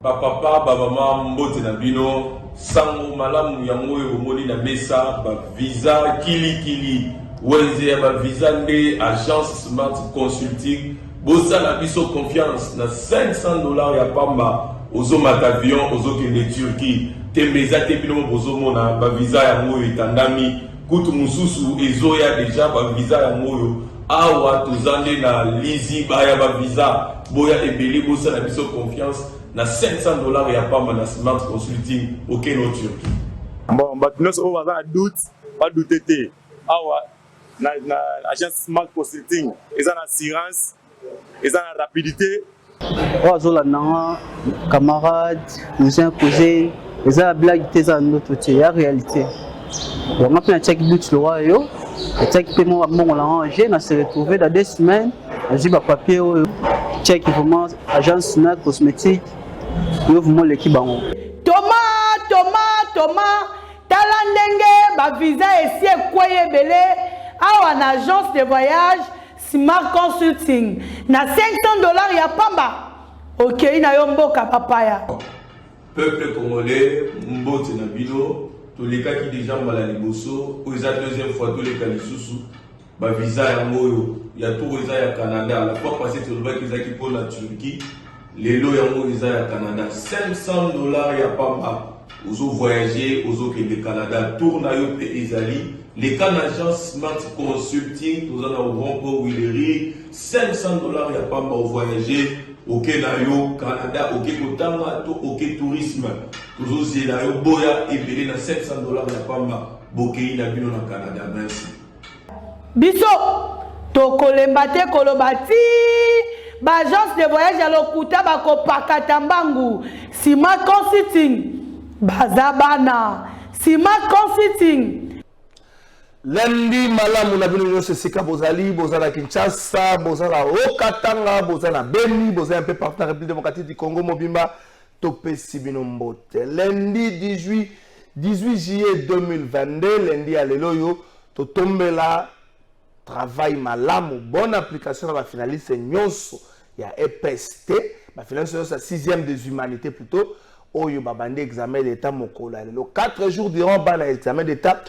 Papa, maman, mbote na bino, sango malamu yango yomoni na mesa, ba visa kili, wenze ba visa nde agence Smart Consulting, bosa na biso confiance na $500 ya pamba, ozo matavion, ozo kende Turquie, tembeza te bino bozo mona ba visa yango etandami, kutu mususu ezoya deja ba visa yango awa tozande na lizi baya ba visa, boya ebeli bosa na biso confiance. Na $500 ya pamba na Smart Consulting au Kenya Turquie. Bon, maintenant on va doute, pas douter te. Awa na agence Smart Consulting, ils ont assurance, ils ont rapidité. Ozola na camarade, cousin, ils ont blague tes en notre côté, la réalité. Donc on a check doute le roi yo, check paiement à mon arrangé, on s'est retrouvé dans 2 semaines, j'ai pas papier check vraiment agence Smart Cosmétique. Thomas, Talandenge, ba visa ici Koye Belé, à une agence de voyage Smart Consulting. Na $500 ya pamba. Ok, na yomboka papaya. Peuple congolais, mbote na bino, tous les cas qui déjà mbala liboso, ou la deuxième fois tous les cas lisusu, ba visa ya moyo, ya tout visa ya Canada, la fois passée tu le visa qui pour la Turquie. Les lots yango visa ya Canada, $500 ya pamba. Ozo voyager, ozo ke de Canada, tour na yo pe ezali. Les cas d'agence Smart Consulting, nous en avons pour Willery, $500 ya pamba au voyager. Ok na yo Canada, ok kotanga, ok tourisme. Ozo zela yo boya ebele na $500 ya pamba. Bokei na bino na Canada, merci. Biso, tokolembate kolobati. Agence de voyage à l'Okuta bako pakatambangu Smart Consulting bazabana Smart Consulting lundi malamu na bino nyonso esika bozali bozala Kinshasa bozala Okatanga bozala Beni bozala un peu partout na République démocratique du Congo mobimba topesi bino mbote lundi 18 juillet 2022 lundi ya lelo yo totombela travail malamu, bonne application à la finaliste nyonso ya EPST, la finaliste c'est 6e des humanités plutôt, oyo babande examen d'état mokola. Le 4 jours durant bana examen d'état,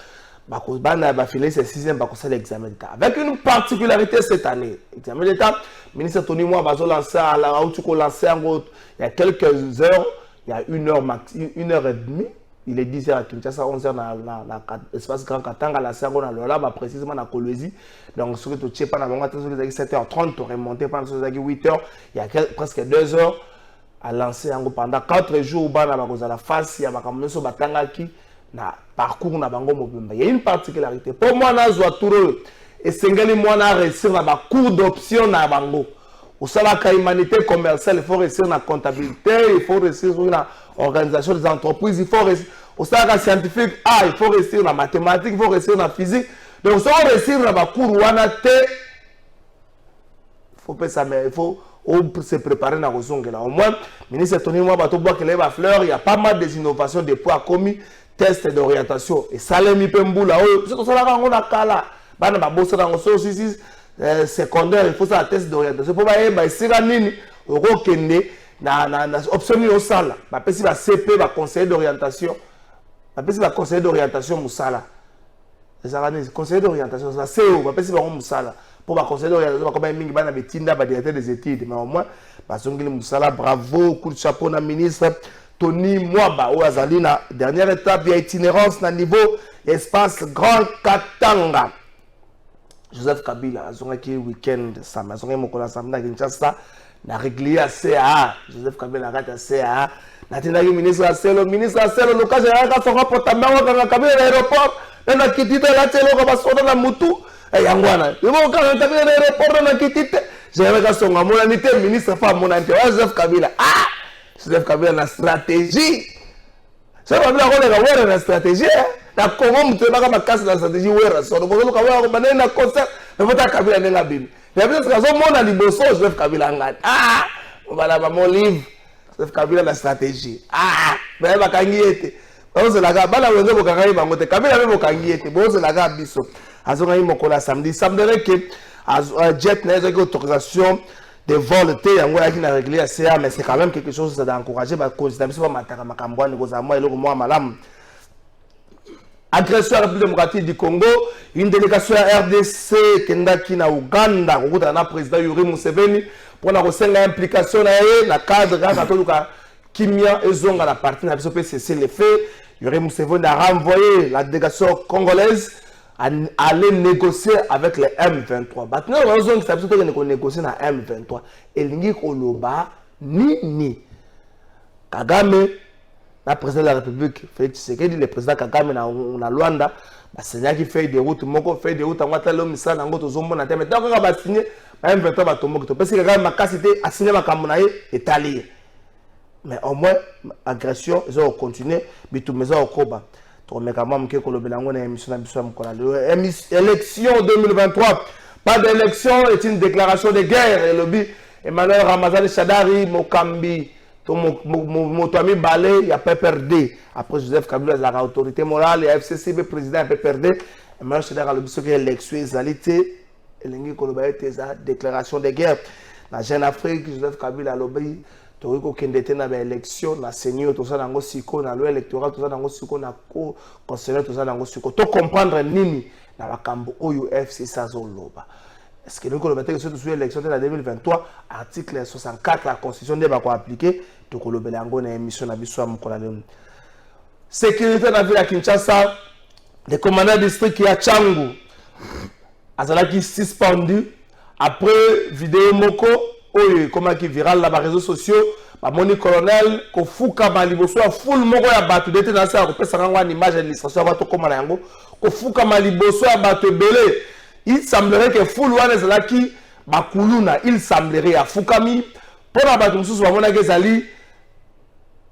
bana ba finaliste 6e bakosa l'examen d'état. Avec une particularité cette année, examen d'état, ministre Tony Moi bazo lancer à la route ko lancer il y a quelques heures, il y a 1 heure max, 1 heure et demie. Il est 10h à Kinshasa, 11h dans l'espace Grand Katanga, la Sergo, dans le lab, précisément dans Kolwezi. Donc, ce que tu sais pas, dans 7h30, tu remonté pendant 8h, il y a presque 2 heures à lancer pendant 4 jours, à la face, il y a un batanga qui na parcours na bango mobimba. Il y a une particularité. Pour moi, na Zouatouro, et Sengeli, moi, na réussir na cours d'option na bango. Au salaka humanité commerciale, il faut réussir na comptabilité, il faut réussir sur la organisation des entreprises, il faut réussir au salaka scientifique, il faut réussir na mathématiques, il faut réussir na physique. Donc, si on réussir na cours wanate, il faut se préparer na rozongela. Au moins, ministre Tony Moi bato bois qu'il a fleur, il y a pas mal des innovations des poids commis, tests d'orientation et salemi pembula. C'est tout ça là on a kala. Bana ba bossa dans so aussi secondaire, il faut ça test d'orientation. Pour ba sira nini okende na option yo sala. Ba pesi ba CP ba conseiller d'orientation. Ba pesi ba conseiller d'orientation musala. Les conseiller d'orientation ça c'est ba pesi ba musala. Pour ma conseiller d'orientation comme mingi bana betinda ba directeur des études mais au moins ba songili musala bravo coup de chapeau na ministre Tony Mwaba ou Azalina dernière étape via itinérance na niveau espace Grand Katanga. Joseph Kabila azongaki week-end samedi azongi mokola samedi na Kinshasa na régulier à CA Joseph Kabila na CA na tindaki ministre Aselo le cas général ka songa potambango ka Kabila na aéroport na kitite la telo ka basoda na mutu yangwana yebo ka na Kabila na aéroport na kitite général ka songa mona nité ministre fa mona nté Joseph Kabila Joseph Kabila na stratégie ça va bien on est la stratégie na Congo mutu na kama kasi na stratégie wera so donc on va ba na concert na vota Kabila na bini na bien ça zo mona liboso Joseph Kabila ngani voilà ba mon livre Joseph Kabila la stratégie ba kangi ete bozo la ga bala wenze bokangai bango te Kabila be bokangi ete bozo la ga biso azonga yi mokola samedi reke jet na autorisation de vol te yango yaki na régulier CA, mais c'est quand même quelque chose d'encourager ba cause d'habitude ba mataka makambwani koza moi eloko moi malamu. Agression à la République démocratique du Congo, une délégation à RDC kendaki na Uganda kokuta na président Yoweri Museveni pour na kosenga implication na ye na cadre ka toluka kimia ezonga la partie na biso pe cesser les faits. Yoweri Museveni a renvoyé la délégation congolaise à aller négocier avec les M23. Maintenant, on a besoin négocier avec les M23. Et l'ingi koloba ni Kagame, le président de la République, Félix Tshisekedi, le président Kagame na Luanda, Seigneur qui fait des routes, moko fait des routes, on va l'homme ça, on va zombo na terre. Mais tant qu'on va signer, M23 va tomber. Parce que Kagame a cassité, a signé ma camonaï et allié. Mais au moins, agression, ils ont continué, mais tout maison au Koba. Élection 2023. Pas d'élection est une déclaration de guerre. Et le Emmanuel Ramazani Shadari, Mokambi, Motoami Balé, il y a PPRD. Après Joseph Kabila, la autorité morale, il y a FCCB, président PPRD. Emmanuel Shadari a le but que l'élection est alité. Et l'Ingi Kolobaye, c'est une déclaration de guerre. Dans la Jeune Afrique, Joseph Kabila a lobby. Toriko kendete na élection na seigneur tout ça nango siko na loi électorale tout ça nango siko na ko conseiller tout ça nango siko to comprendre nini na bakambo oyo FC Sazoloba. Est-ce que nous ko lobete que sur l'élection de la 2023 article 64 la constitution de ba ko appliquer to ko lobela ngo na émission na biso amukola leo. Sécurité na ville ya Kinshasa, le commandant district ya Changu azalaki suspendu après vidéo moko oyo comment qui viral là bas réseaux sociaux ba moni colonel ko fuka maliboso a full moko ya bato dete na sa ko pesa ngwa une image d'illustration bato comme na yango ko fuka maliboso ya bato belé. Il semblerait que full wana ezalaki bakuluna, il semblerait ya fukami pour na bato mususu ba mona ke ezali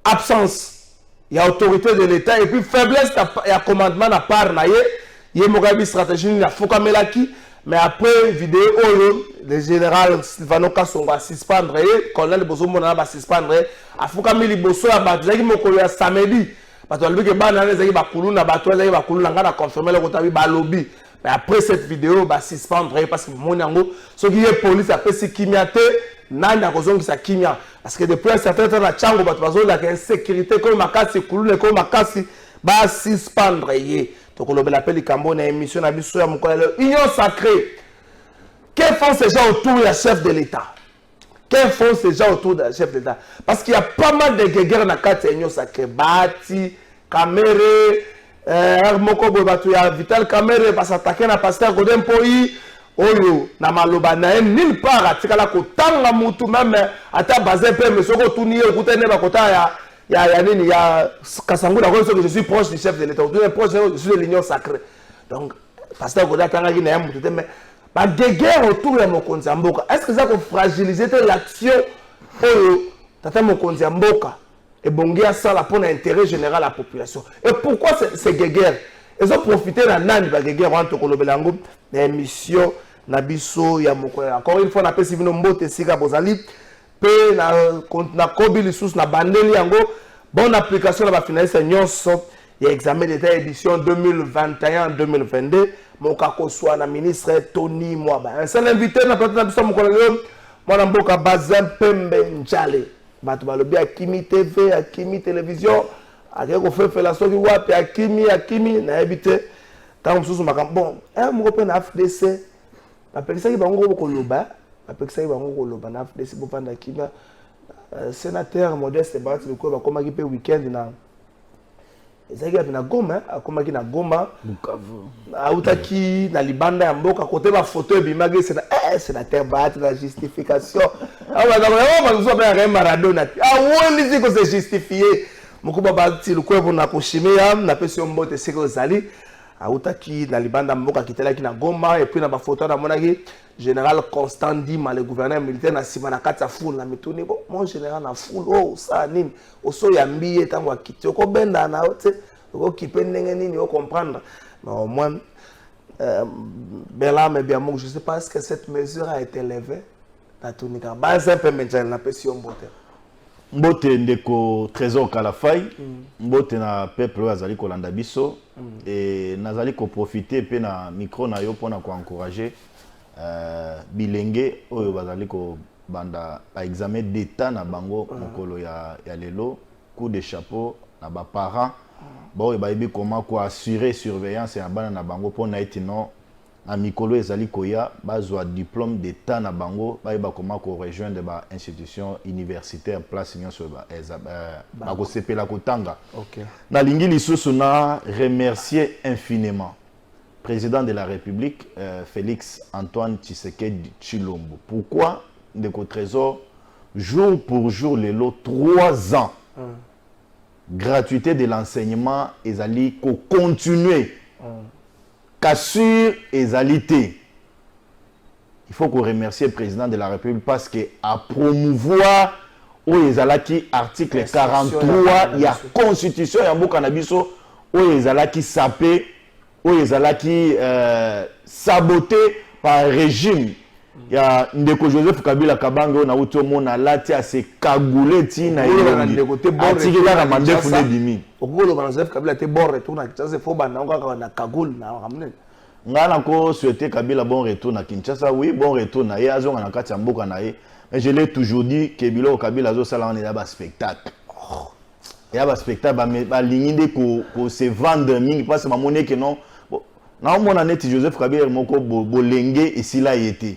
absence ya autorité de l'état et puis faiblesse ya commandement na part na ye mokabi stratégie na fukamelaki. Mais après vidéo le général Silvano Kasongo a suspendre colonel Bozomona va suspendre a fukami liboso ya bato zaki mokolo ya samedi bato albi ke bana ezaki bakuluna bato ezaki bakuluna ngana confirmer le kotabi balobi. Mais après cette vidéo va suspendre parce que mon yango ce qui est police a pesi kimiate nanda kozongi sa kimia parce que depuis un certain temps la chango bato bazo la insécurité comme makasi kulune comme makasi ba suspendre ye. Donc on appelle Kambo na émission na biso ya mokolo union sacrée. Que font ces gens autour du chef de l'État? Que font ces gens autour du chef de l'État? Parce qu'il y a pas mal de guerres dans la union sacrée. Bati, Kamere, Moko Bobatu, Vital Kamere, va s'attaquer na pasteur Godem Poi, Oyo, na Maloba, na nulle part, à Tikala Kotanga Moutou, même à ta base, mais ce que tu n'y es, écoutez, n'est pas Kota, il y a Kassangou, je suis proche du chef de l'État, je suis de l'union sacrée. Donc, pasteur Godem Tangi n'a pas moutou, mais pas de guerre autour de Mokonzi Mboka. Est-ce que ça peut fragiliser l'action Oyo, Tata Mokonzi Mboka et Bongia ça pour l'intérêt général de la population? Et pourquoi ces guerres? Ils ont profité de la nani de guerre entre Kolobelango, l'émission Nabiso Yamokola. Encore une fois, on appelle Sivino Mbote Siga Bozali. Pe na Kobi sous na bandeli yango bonne application na ba finaliste nyonso ya examen d'état édition 2021-2022 mokako soit na ministre Tony Mwaba. Un seul invité na plateau na biso mokolo leo mwana mboka Bazin Pembe Njale bato balobi Akimi TV Akimi télévision akeko fefela soki wapi Akimi na habité tant mususu makambo bon moko pe na FDC apelisa ki bango koloba après ça il va ngolo na FDC bo panda kima sénateur Modeste Barati le ko ba komaki pe weekend na ezaki na Goma akomaki na Goma Bukavu autaki na libanda ya mboka côté ba photo ebimagi sénateur Barati la justification awa na ba zo ba ya Maradona woni ziko se justifier mokuba Barati le ko na koshimia na pesi mbote seko zali autaki na libanda mboka kitelaki na Goma et puis na ba photo na monaki général Constant Dima le gouverneur militaire na simana kata foule na mituni bon mon général na foule oh ça nini oso ya mbiye tango akiti ko benda na ote ko kipendenge nini o comprendre mais au moins bela mais bien moi je sais pas est-ce que cette mesure a été levée na tunika base un peu maintenant na pesi mbote mbote ndeko trésor Kalafai mbote na peuple azali ko landa biso et nazali ko profiter pe na micro na yo pona ko encourager bilenge oyo bazali ko banda ba examen d'état na bango mokolo ya lelo coup de chapeau na ba parents bon ba yebi comment quoi assurer surveillance ya bana na bango pour na eti non na mikolo ezali koya bazwa diplôme d'état na bango ba yeba comment ko rejoindre ba institution universitaire place nyonso ba ko sepela kotanga. OK. Na lingi lisusu na remercier infiniment président de la République Félix Antoine Tshisekedi Tshilombo. Pourquoi Ndeko Trésor jour pour jour lelo 3 ans gratuité de l'enseignement ezali ko continuer cassure ezalité. Il faut qu'on remercie le président de la République parce que à promouvoir où ezalaki article 43 il y a constitution ya mboka na biso où ezalaki sapé où ezalaki saboté par régime. Il y a Ndeko Joseph Kabila Kabango na uto mona lati a se kagoulé ti na yongi atiki la mande fune bimi okolo ba Joseph Kabila te bon retour na Kinshasa fo ba na ngaka na kagoul na ramene ngana ko souhaiter Kabila bon retour na Kinshasa. Oui, bon retour na ye azonga na kati ya mboka na ye, mais je l'ai toujours dit que bilo Kabila zo sala on est là spectacle. Il y a un spectacle ba ligne ko se vendre mingi parce que ma monnaie que non na mona net Joseph Kabila moko bolenge ici là été.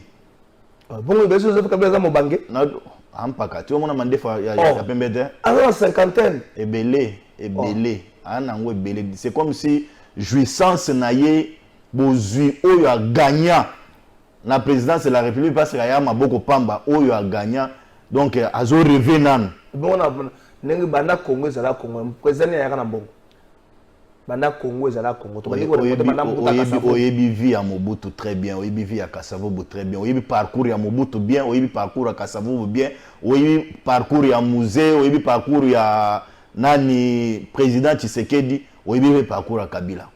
Bon, bien sûr, Joseph Kabila za mobange. Na ampaka tu mona mandefa ya pembete. Alors cinquantaine. Ebele. Ana ngo ebele. C'est comme si jouissance na ye bozui oyo a gagnant la présidence de la République parce que ya maboko pamba oyo a gagnant donc azo rêver nan. Bon na nengi banda Congo ezala Congo président ya kana bongo. Banda Congo ezala Congo to oyebi vie ya Mobutu très bien, oyebi vie ya Kasavubu très bien, oyebi parcours ya Mobutu bien, oyebi parcours ya Kasavubu bien, oyebi parcours ya musée, oyebi parcours ya nani président Tshisekedi, oyebi parcours ya Kabila.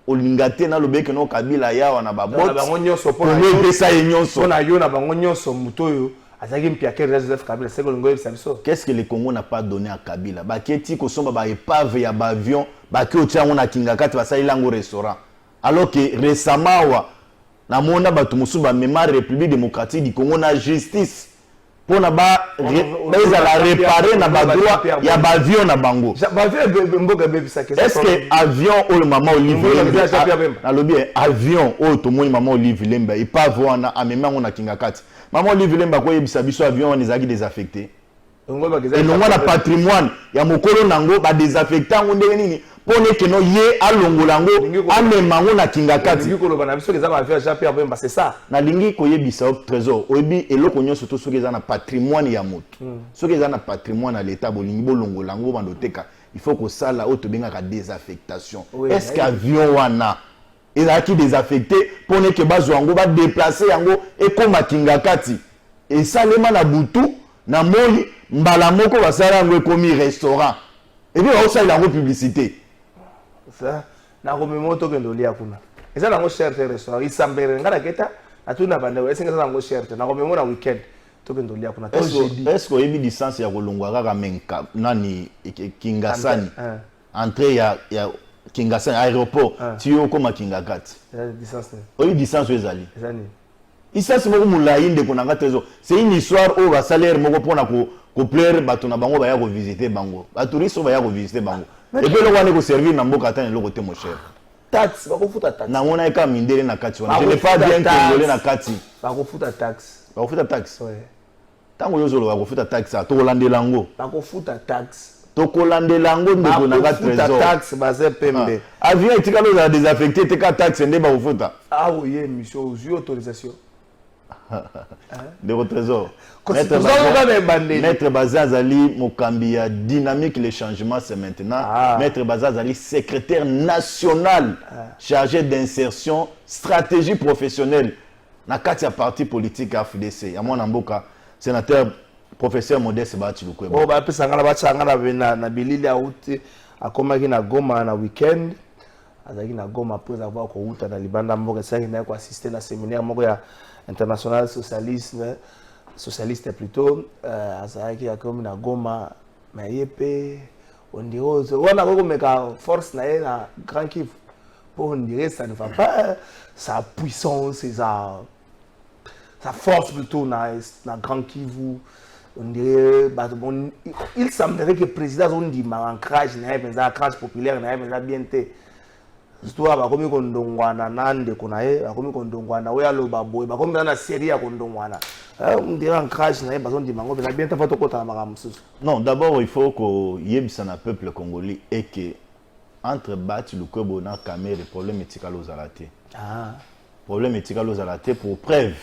Olingate na lobeke no Kabila yawa na babot na bango nyonso po na pesa nyonso na yo na bango nyonso mutoyo. Qu'est-ce que le Congo n'a pas donné à Kabila? Baketi ko somba ba épave ya ba avion, ba ki otia ngona kingakati ba sa ilango restaurant. Alors que récemment wa na mona ba tumusu ba mémoire République démocratique du Congo na justice pour na ba la réparer na ba droit ya ba avion na bango. Est-ce que avion ou le maman Olivier na lobi avion ou to moni maman Olivier Lemba épave wana amema ngona kingakati. Maman Olivier Lemba ko yebisa biso avion on ezaki désaffecté. Et non na patrimoine ya mokolo nango ba désaffecté ngo ndenge nini pone ke no ye alongolango amemango na kingakati. C'est ça. Na lingi ko yebisa trésor oyebi eloko nyonso to soki eza na patrimoine ya moto. Soki eza na patrimoine à l'état bolingi bolongolango bandoteka. Il faut que ça là auto benga désaffectation. Est-ce qu'avion wana ezaki désaffecté pour ne que bazwango ba déplacer yango et comme kingakati et salema na butu na moi mbala moko basala ngo komi restaurant et puis on sala la publicité ça na komemoto kendo lia kuna eza na ngo cher restaurant isambere ngala keta atuna banda esenga za ngo cher na komemo na weekend to kendo lia kuna to jeudi est-ce que yebi distance ya kolongwa kaka menka nani kingasani entrée ya Kingasani aéroport tu yo koma kingakati distance oyi distance ezali distance moko mulayi ndeko nanga trésor c'est une histoire au salaire moko pona ko plaire bato na bango ba ya ko visiter bango ba touriste ba ya ko visiter bango et puis le wana ko servir na mboka tane loko te mo cher taxe ba ko futa taxe na mona eka mindele na kati wana je n'ai pas bien congolais na kati ba ko futa taxe ouais tango yo zolo ba ko futa taxe to kolandela ngo ba ko futa taxe tokolandelango ndeko nanga trésor taxe baze pembe avion etikalo za désaffecté teka taxe nde ba ufuta oui monsieur aux autorisation de votre trésor Maître Bazazali mokambi ya dynamique le changement c'est maintenant Maître Bazazali secrétaire national chargé d'insertion stratégie professionnelle na kati ya parti politique AFDC ya mwana mboka sénateur professeur Modeste Bachilukweba. Oh ba pesa ngala bachanga na bilili auti akomaki na Goma na weekend. Azaki na Goma pour avoir ko uta na libanda mboka sangi na ko assister na séminaire moko ya international socialiste plutôt azaki akomi na Goma mais yepe on dirait on a ko meka force na Grand Kivu. Pour on dirait ça ne va pas sa puissance ça force plutôt na Grand Kivu. On dirait, il semblerait que le président a dit ancrage, un ancrage populaire, un bien té. Surtout, comme on dongwana nande konae, comme on dongwana we alo baboy, comme on a série à kondongwana. On dirait ancrage, n'a pas besoin de mango, mais bien t'as fait au Non, d'abord il faut que yebisana peuple congolais et que entre Bati Lukwebo na Kamere, le problème est aux alaté. Ah. Problème est aux alaté pour preuve.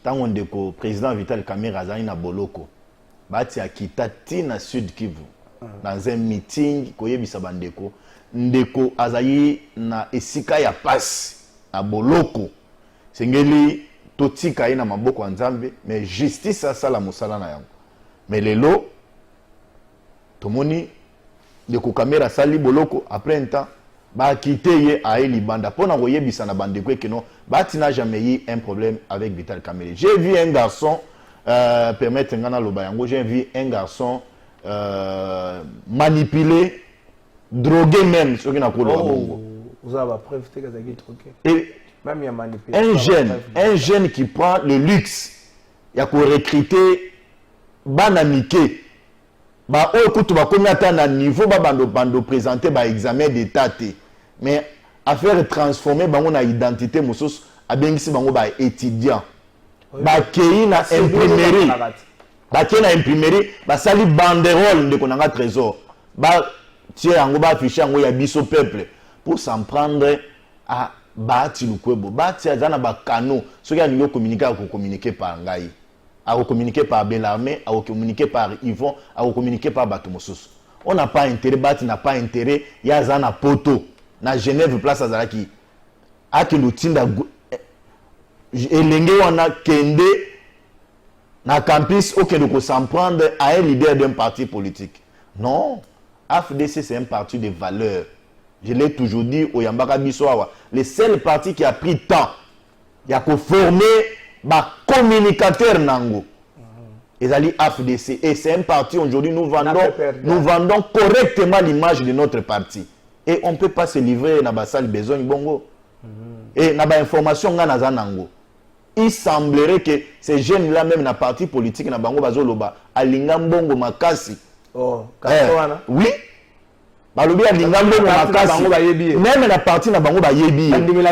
Tant on dit que président Vital Kamere a na boloko. Bati a quitté na Sud Kivu dans un meeting koyebisa bandeko. Ndeko azayi na esika ya passe na boloko sengeli totika ina maboko nzambe mais justice asala musala na yango mais lelo tomoni ndeko kamera sali boloko après un temps ba quitter ye a libanda pona koyebisa na bandeko que non bati n'a jamais eu un problème avec Vital Kamerhe. J'ai vu un garçon permettre ngana loba yango, j'ai vu un garçon manipuler, droguer même ce qui n'a pas vous avez la preuve que vous avez drogué. Même il y a manipulé. Un jeune qui prend le luxe, il y a qu'on recruter banamike. Bah écoute, bah combien de temps à niveau bah bando présenter bah examen d'état mais à faire transformer bah on a identité mosos à bien ici bah on bah étudiant. Bah qui na imprimerie. Bah qui na imprimerie bah sali banderole de qu'on a trésor. Bah tiens on va afficher on y a biso peuple pour s'en prendre à Bati Lukwebo. Bati a zana ba kano. Ceux qui ont communiqué par ngai. À communiquer par Bellarmé, à communiquer par Yvon, à communiquer par Batomosos. On n'a pas intérêt, Bati n'a pas intérêt, il y a Zana Poto, na Genève, place à Zaraki. A que l'outinda et l'engé on a kende na campus, auquel nous s'en prendre à un leader d'un parti politique. Non, AFDC c'est un parti de valeurs. Je l'ai toujours dit au Yambaka Bissoawa. Le seul parti qui a pris temps, il y a qu'à former bah communicateur nango ezali AFDC et c'est un parti aujourd'hui nous vendons correctement l'image de notre parti et on peut pas se livrer na basal besoin bongo et na ba information nga na zanango. Il semblerait que ces jeunes là même na parti politique na bango bazoloba alinga mbongo makasi oui balobi alinga mbongo makasi même na parti na bango ba yebi balobi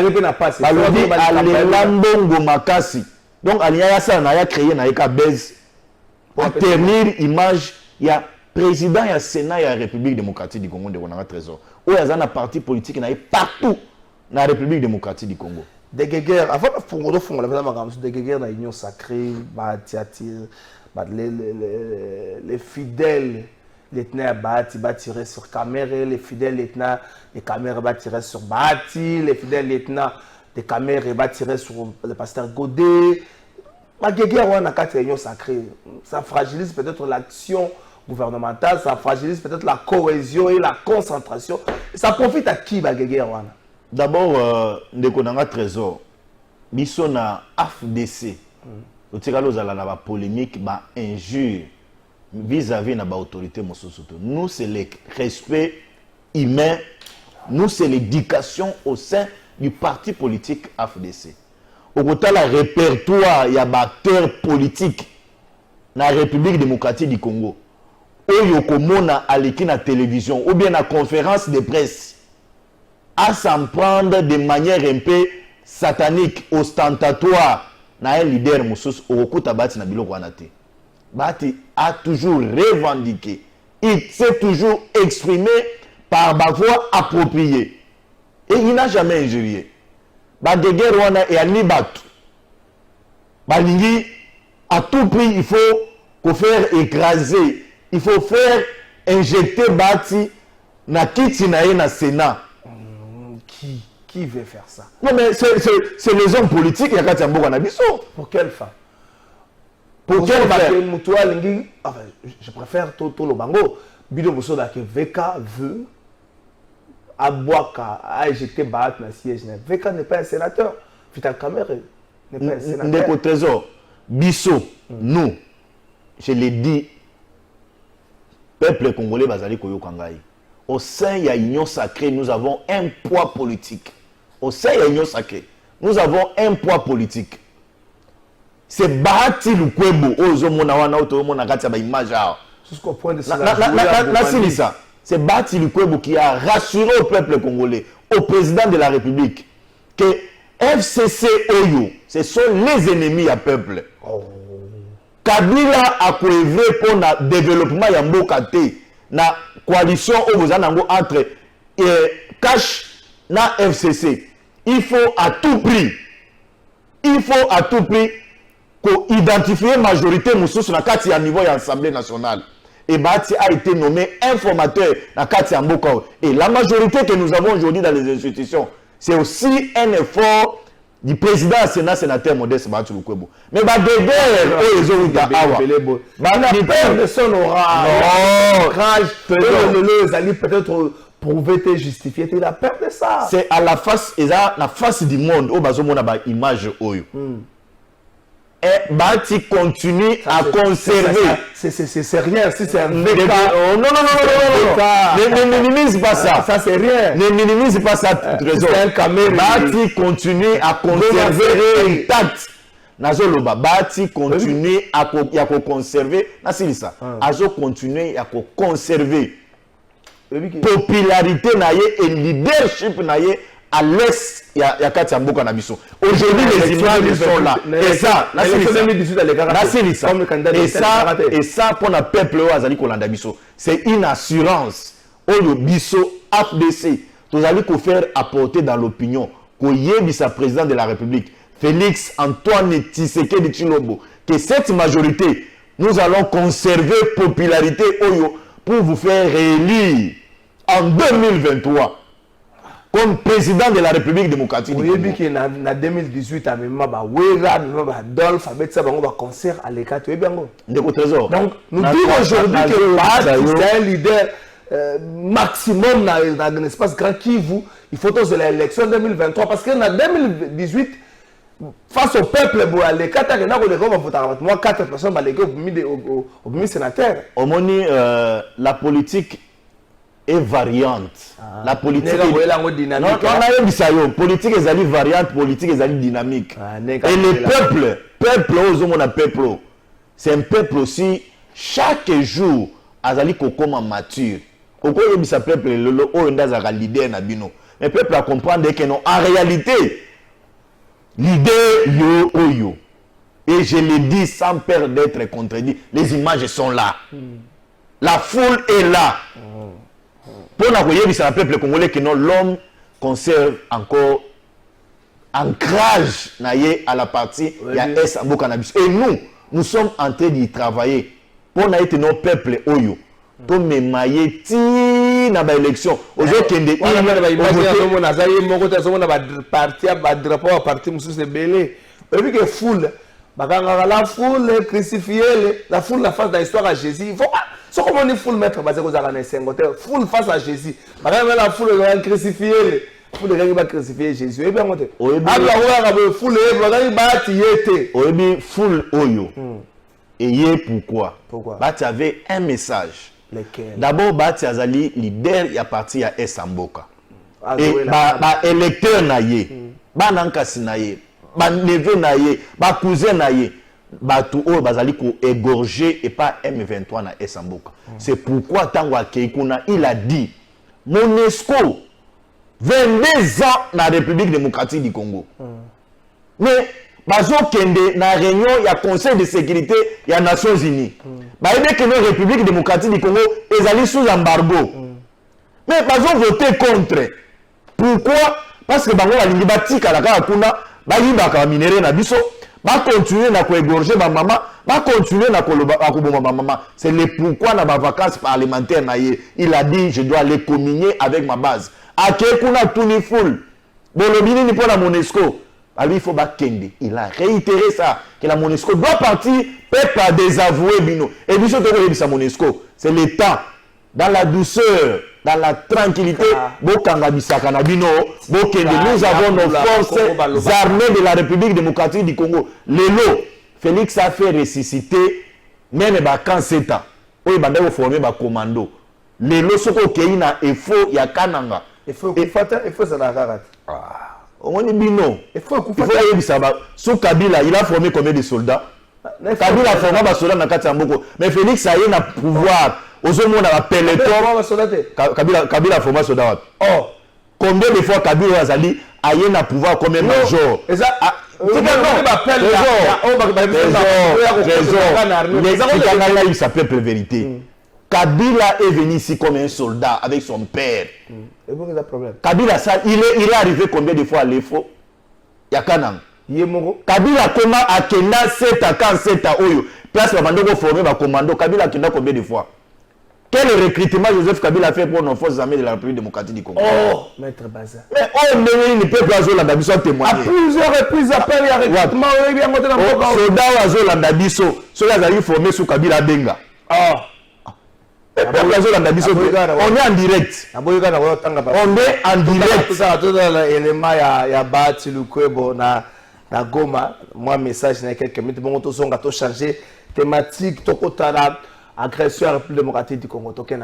alinga mbongo makasi. Donc, il y a ça, il a créé un base pour ternir l'image. Il y a président, il y a Sénat, il y a République démocratique du Congo, il y a un trésor. Où il y a un parti politique, il y a partout dans la République démocratique du Congo. Des guerres, avant de faire des guerres dans l'Union sacrée, les fidèles, les tenants Bati tiré sur Kamere, les fidèles les tenants, les Kamere tiré sur Bati, les fidèles les tenants. Des caméras tirées sur le pasteur Godet. Ça fragilise peut-être l'action gouvernementale, ça fragilise peut-être la cohésion et la concentration. Ça profite à qui D'abord, nous avons un trésor. Nous sommes à AFDC. Nous avons la polémique, injure vis-à-vis de l'autorité. Nous, c'est le respect humain. Nous, c'est l'éducation au sein du parti politique AFDC. Au côté de la répertoire, il y a des acteurs politiques dans la République démocratique du Congo. Ou yokomona aleki na télévision ou bien na conférence de presse à s'en prendre de manière un peu satanique, ostentatoire na un leader Moussous au côté Bati na biloko wanate. Bati a toujours revendiqué, il s'est toujours exprimé par ma voix appropriée. Et il n'a jamais injurié. Badege Rwanda et Alibatu. Balingi, à tout prix, il faut faire écraser. Il faut faire injecter Bati na kiti na ye na Sénat. Qui veut faire ça? Non, mais c'est les hommes politiques qui ont. Pour quelle fin? Pour quelle fin? Je préfère Toto Lobango. Bido Boussoda que VK veut. Abouaka a éjecté Baat na siège. Veka n'est pas un sénateur. Vital Kamerhe n'est pas un sénateur. Ndeko Trésor, Bisso, nous, je l'ai dit, peuple congolais Bazali Koyo Kangai. Au sein de l'Union sacrée, nous avons un poids politique. Au sein de l'Union sacrée, nous avons un poids politique. c'est Bahati Lukwebo ozo mona wana oto mona kati ba image a jusqu'au point de ça c'est Bahati Lukwebo qui a rassuré au peuple congolais, au président de la République, que FCC Oyo, ce sont les ennemis du peuple. Kabila a coévré pour le développement de Mboka te na coalition entre Cash na FCC. Il faut à tout prix identifier la majorité moussous na kati à niveau de l'Assemblée nationale. Et Bahati a été nommé informateur na kati ya Mboka. Et la majorité que nous avons aujourd'hui dans les institutions, c'est aussi un effort du président du Sénat, sénateur Modeste Bahati Lukwebo. Mais bah de guerre, les autres awa. Personne n'aura courage, peut-être prouver te justifier, tu as peur de ça. C'est à la face, la face du monde, où bazo mona ba image oyo. Et Bahati continue à conserver. C'est rien, si c'est un non. Ne minimise pas ça. Ça c'est rien. Ne minimise pas ça. Bahati continue à conserver intact. Nazoloba, Bahati continue à conserver. Nasili ça. Azo continue à conserver popularité naie et leadership naie à l'est il y a Katia Mboka Nabiso. Aujourd'hui les images sont là. Et ça, et ça pour le peuple Azali Kolanda Biso, c'est une assurance. Oyo Biso FDC, tous allez qu'on faire apporter dans l'opinion qu'on y est président de la République, Félix Antoine Tshisekedi Tshilombo, que cette majorité, nous allons conserver popularité Oyo pour vous faire réélire en 2023. Comme président de la République démocratique du Congo. Oui, que en 2018, à même Adolphe, avec ça, on va concert à l'écart. Trésor. Donc, nous disons aujourd'hui que Bahati, c'est un leader maximum dans l'espace grand Kivu. Il faut tous l'élection 2023 parce qu'en 2018, face au peuple, les 4 moi 4 personnes au premier sénateur. Au moni, la politique est variante. La politique est dynamique. Non, politique est variante, politique est dynamique. Et le peuple, c'est un peuple aussi, chaque jour, azali kokoma mature. Oko yebisa peuple lelo o ndaza leader na bino. Le peuple a comprendre que non, en réalité, leader yo oyo. Et je le dis sans peur d'être contredit, les images sont là. La foule est là. Pour le peuple congolais que non, l'homme conserve encore ancrage à la partie S Mboka Nabiso. Et nous sommes en train d'y travailler pour être nos peuples oyo. Pour me mailler na ba élection. Aujourd'hui kende la foule la foule la face de l'histoire à Jésus. Il faut ce comment on dit foule mettre basé aux arènes foule face à Jésus. La foule va crucifier. Foule va crucifier Jésus. Et bien monter. Foule foule oyo. Et hier pourquoi? Bahati avait un message. D'abord Bahati azali leader ya parti ya Esamboka. Et ba électeur na ye, ba nankasi na ye, ba neveu na ye, ba cousin na ye. Batu o bazali ko égorger et pas M23 na Esamboka. C'est pourquoi Tangwa Keikuna il a dit MONUSCO 22 ans na République démocratique du Congo. Mais bazo kende na réunion ya Conseil de sécurité ya Nations Unies. Ba ebe que la République démocratique du Congo ezali sous embargo. Mais bazo voter contre. Pourquoi? Parce que bango balingi batika la kaka kuna ba yibaka minéraux na biso. Va continuer à égorger ma maman, va continuer à ma maman. C'est le pourquoi dans ma vacances parlementaires, il a dit je dois aller communier avec ma base. A Kekuna Touni Foul, Bolobini ni pour la MONUSCO. Il faut Bakende. Il a réitéré ça, que la MONUSCO doit partir, peuple a désavoué Bino. Et Bino de MONUSCO, c'est l'État, dans la douceur, dans la tranquillité, nous avons nos forces armées de la République démocratique du Congo. Lelo, Félix a fait ressusciter même quand c'est temps. Il a formé un commando. Lelo, ce qu'il y a effort, il y a Kananga. Il faut ça la On dit bino. Il faut y savoir. Sous Kabila, il a formé combien de soldats? Kabila a formé des soldats dans Katsamboko. Mais Félix, ça y est, a pouvoir. Aux hommes, on a peloton. Kabila a formé des soldats. Oh, combien de fois Kabila a dit, a y a pouvoir comme un major? Il s'appelle la vérité. Kabila est venu ici comme un soldat avec son père. Kabila, il est arrivé combien de fois à l'EFO? Yakanang. Kabila comment a kena 7 à 47 à Oyo. Place Mamando formé ma commando. Kabila kena combien de fois? Quel recrutement Joseph Kabila a fait pour nos forces armées de la République démocratique du Congo? Oh, maître Baza. Mais on ne peut pas jouer la Dabiso témoigner. À plusieurs reprises, appel et recrutement, on est monté dans le programme. Soldat à jouer la Dabiso. Ceux-là ont formé sous Kabila Benga. Ah. On est en direct. On est en direct. Tout ça, l'élément, il y a Bati, Lukwebo, na Goma. Moi, message, il y a quelques minutes. Bon, tout ça, on a changé thématique. Tout ça, agression à la République démocratique du Congo. Tout ça,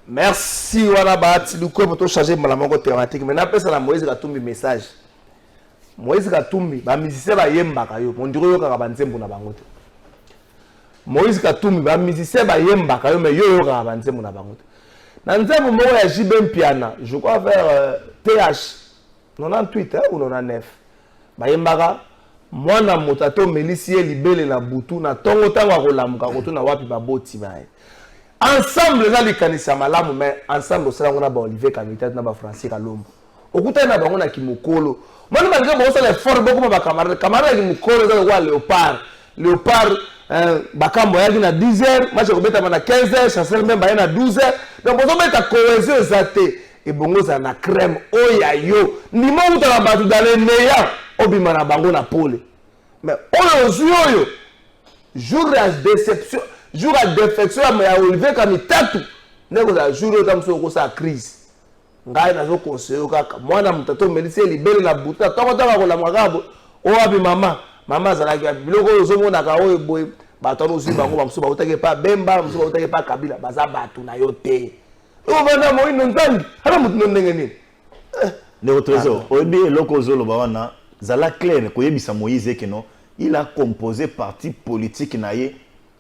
merci Wanabat, nous pouvons changer la thématique. Maintenant, après ça, Moïse Katumbi message. Moïse Katumbi, les musiciens ba yemba kayo, mon dieu yoka kabanzembo na bangote. Moïse Katumbi, les musiciens ba yemba kayo, mais yo yoka kabanzembo na bangote. Dans nzembo moko ya Jibem Piana, je crois vers TH 98 ou 99. Ba yembaka mwana motato melisie libele na butu na tongo tango akolamuka koto na wapi baboti bae. Ensemble, les likanisa malamu, mais ensemble, on a Olivier Kamita, on a Francis Kalombo. Au côté, on a Kimokolo. Moi, je vais faire l'effort beaucoup de camarades. Camarades Kimokolo, c'est Léopard. Léopard, Bakambo, il y a 10 heures. Moi, je vais à 15 heures. Chancel, même, il y a 12 heures. Donc, on va mettre cohésion, et bon, ça na crème. Oh, ya yo. Ni moi, on va battre dans les meilleurs. Obima na bango na pole. Mais, oh, yo, jour de déception. Jour à défection, mais à Olivier Kamitatu, n'est pas jour où on a crise. Ngai na zo conseiller kaka. Moi na mutato melise libele na buta. Toko toko ko la magabo. O abi mama. Mama zalaki biloko zo mona ka o boy. Bato no zi bango bamsuba utake pa Bemba, bamsuba utake pa Kabila. Baza batu na yo te. O bana mo ino ntangi. Hala mutu no ndenge nini. Le trésor. Obi eloko zo lo bawana. Zala clair ko yebisa Moïse keno. Il a composé parti politique na ye.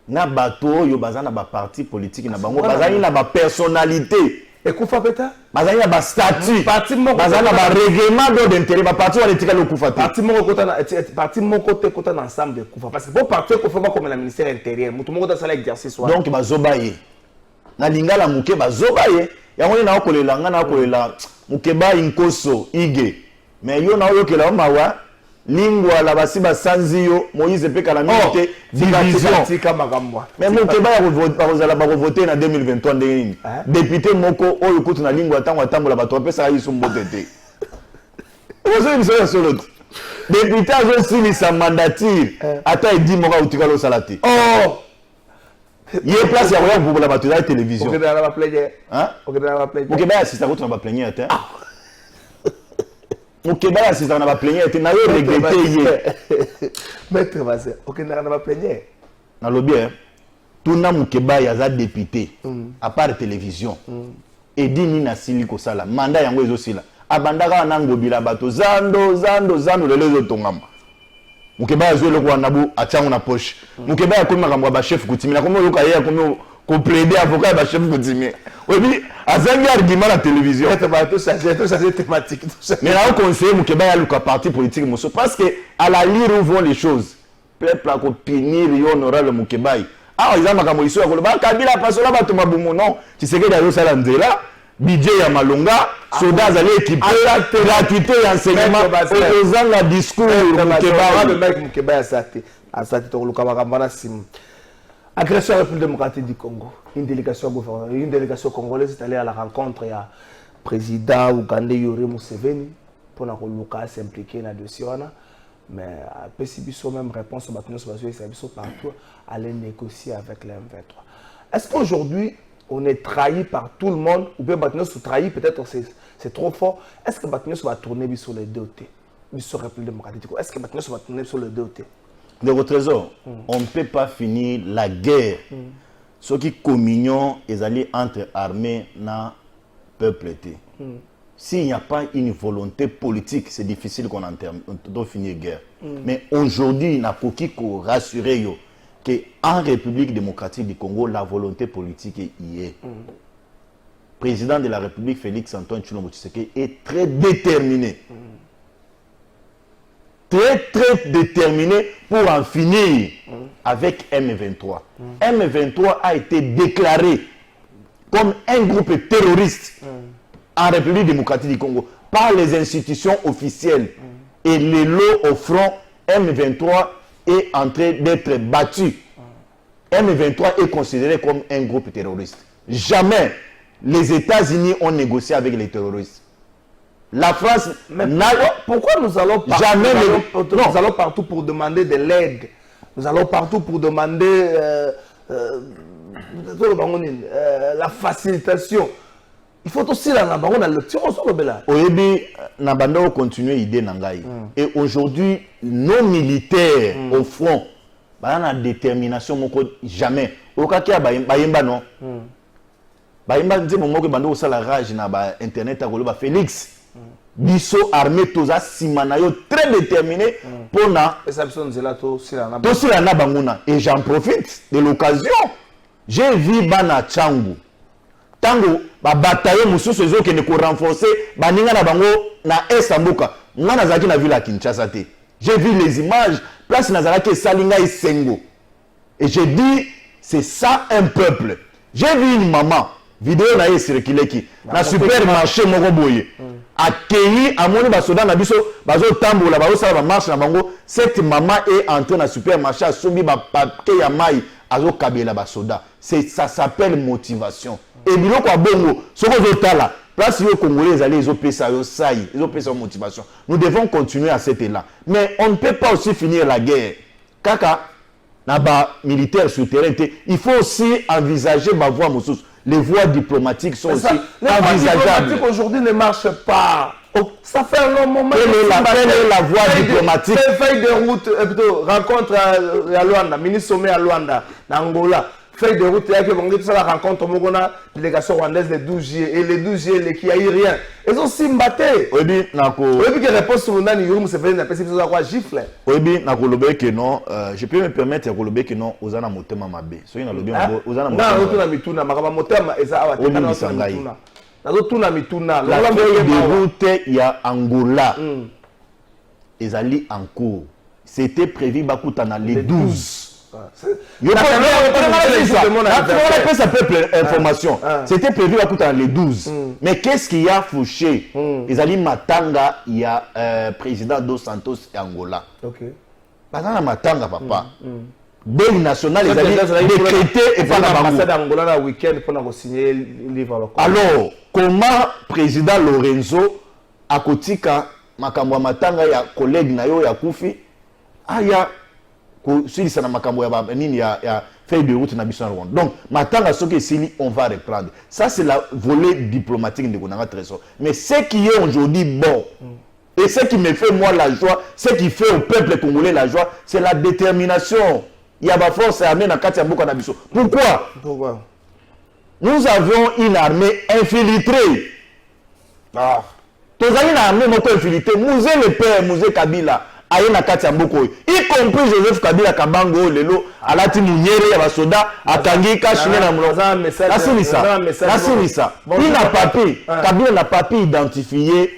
Na bato yo bazana ba parti politique na bango bazani na ba personnalité et kufa peta bazani na ba statut parti moko bazana ba règlement d'intérêt ba parti wala tika le kufa parti moko kota na parti moko te kota na ensemble de kufa parce que bon parti ko fa comme la ministère intérieur mutu moko ta sala exercice wa donc bazobaye na lingala muke bazobaye yango na okolela nga na okolela mukeba inkoso ige mais yo na oyokela mawa lingwa la basiba sanzio Moïse pe kala minute division mais mon keba ya voter na 2023 ndenge député moko oyo kutu na lingwa tango atambola bato pesa yiso mbotete ozo biso solo député azo silisa mandature ata edi moko utika lo salati oh ye place ya koya kubola bato na télévision ok na ba player hein ok na ba player ok ba assista kutu na ba plaigner ata Mukeba assistant na ba plaigner était na yo regretter maître Vassé OK na ba plaigner na lobby hein tuna Mukeba ya za député à part télévision et dini na sili ko sala mandat yango ezo sila abandaka na ngobila bato zando lelo ezotongama mukeba azwe loko wanabu atiango na poche mukeba ya komi makambo ya bachef kutimi na komi oyoka ye ya komi koplaide avocat ya bachef kutimi oyebi azangi argument na télévision bato changer thématique mais na conseiller mukeba ya luka parti politique moso parce que à la lire où vont les choses peuple a kopinir yo honorable mukebai awa eza makambo iso ya koloba kabila pasola bato mabumu non Tshisekedi azosala nzela budget ya malonga soda azali équipé gratuité ya enseignement ozanga discours Mukeba asate tokoluka makambo na sim agression à la République démocratique du Congo une délégation congolaise est allée à la rencontre ya président ougandais Yoweri Museveni pour na koluka s'impliquer na dossier wana mais apesi biso même réponse au bateau sur partout aller négocier avec les M23. Est-ce qu'aujourd'hui on est trahi par tout le monde ou bien Batnos se trahit, peut-être c'est trop fort. Est-ce que Batnos va tourner sur les deux côtés, sur la République démocratique? Est-ce que Batnos va tourner sur les deux côtés? De votre trésor, on ne peut pas finir la guerre. Ce qui communion est allé entre armées et peuple. S'il n'y a pas une volonté politique, c'est difficile qu'on doit finir la guerre. Mais aujourd'hui, il n'a pas qu'on rassurer qu'en République démocratique du Congo, la volonté politique y est. Président de la République, Félix Antoine Tshilombo Tshisekedi, est très déterminé. Très déterminé pour en finir avec M23. M23 a été déclaré comme un groupe terroriste en République démocratique du Congo par les institutions officielles. Et les lots au front, M23 est en train d'être battu. M23 est considéré comme un groupe terroriste. Jamais les États-Unis ont négocié avec les terroristes. La France pourquoi nous allons partout, jamais nous allons partout pour demander de l'aide. Nous allons partout pour demander la facilitation. Il faut aussi la lecture. Oyebi Nabando continue l'idée Nangaï. Et aujourd'hui, nos militaires au front, la détermination jamais. Okaki bayemba non. Bayemba dit mon mot que bando la rage na ba internet a Félix. Biso armée toza simanayo très déterminé pour na. Et j'en profite de l'occasion. J'ai vu Bana Tchangu. Tango ba bataille mususu ezokende ko renforcer baninga na bango na Estambuka ngana zaki na ville à Kinshasa te. J'ai vu les images place nazalaki salinga isengo et j'ai dit c'est ça un peuple. J'ai vu une maman vidéo na circulé qui na supermarché moko boye akei amoni ba soda na biso bazo tambola bazo sala ba marche na bango. Cette maman est entrée na supermarché a sobi ba paquet ya mai azo kabela ba soda. Ça s'appelle motivation. Et biloko a bongo soko zotala place yo congolais allez ezopesa yo sai ezopesa motivation. Nous devons continuer à cet élan, mais on ne peut pas aussi finir la guerre kaka na ba militaire sur terrain. Il faut aussi envisager ma voie mususu. Les voies diplomatiques sont aussi envisageables. Aujourd'hui ne marche pas. Ça fait un long moment. Quelle est la voie diplomatique? Feuille de route, plutôt rencontre à Luanda, ministre sommet à Luanda, en Angola. Feuille de route, il y a que la rencontre au la délégation rwandaise le 12 juillet. Et le 12 juillet, il n'y a eu rien. Ils ont simbaté. Oui, que réponse sur Nani Youm se fait une quoi gifle. Oui, que non. Je peux me permettre de que non. Aux Anamotema Mabe. Soyez dans le bien. Aux Anamotema Mituna, Makamotema, et ça va la feuille de route, il y a Angola. Ils allaient en cours. C'était prévu Bakutana les 12. C'était prévu à les 12. Mais qu'est-ce qu'il y a fauché? Ils allaient Matanga, il y a président Dos Santos et Angola. Pas Matanga, papa. Deuil national, ils allaient décréter et pas la week-end pour signer le livre. Alors, comment président Lorenzo Akotika Makambo Matanga, il y a collègue Nayo, il y a Koufi, il y a si ça n'a makambo ya feuille de route na biso na Rwanda. Donc matanga soki sili on va reprendre. Ça c'est la volet diplomatique de Konanga Trésor. Mais ce qui est aujourd'hui bon et ce qui me fait moi la joie, ce qui fait au peuple congolais la joie, c'est la détermination. Il y a ma force armée na kati ya mboka na biso. Pourquoi? Nous avions une armée infiltrée. tozali na armée moko infiltré musée le père musée Kabila aye na kati ya mboko y compris Joseph Kabila Kabango lelo alati munyere ya basoda akangi kashine na mulongo nasilisa il n'a pas pu Kabila n'a pas pu identifier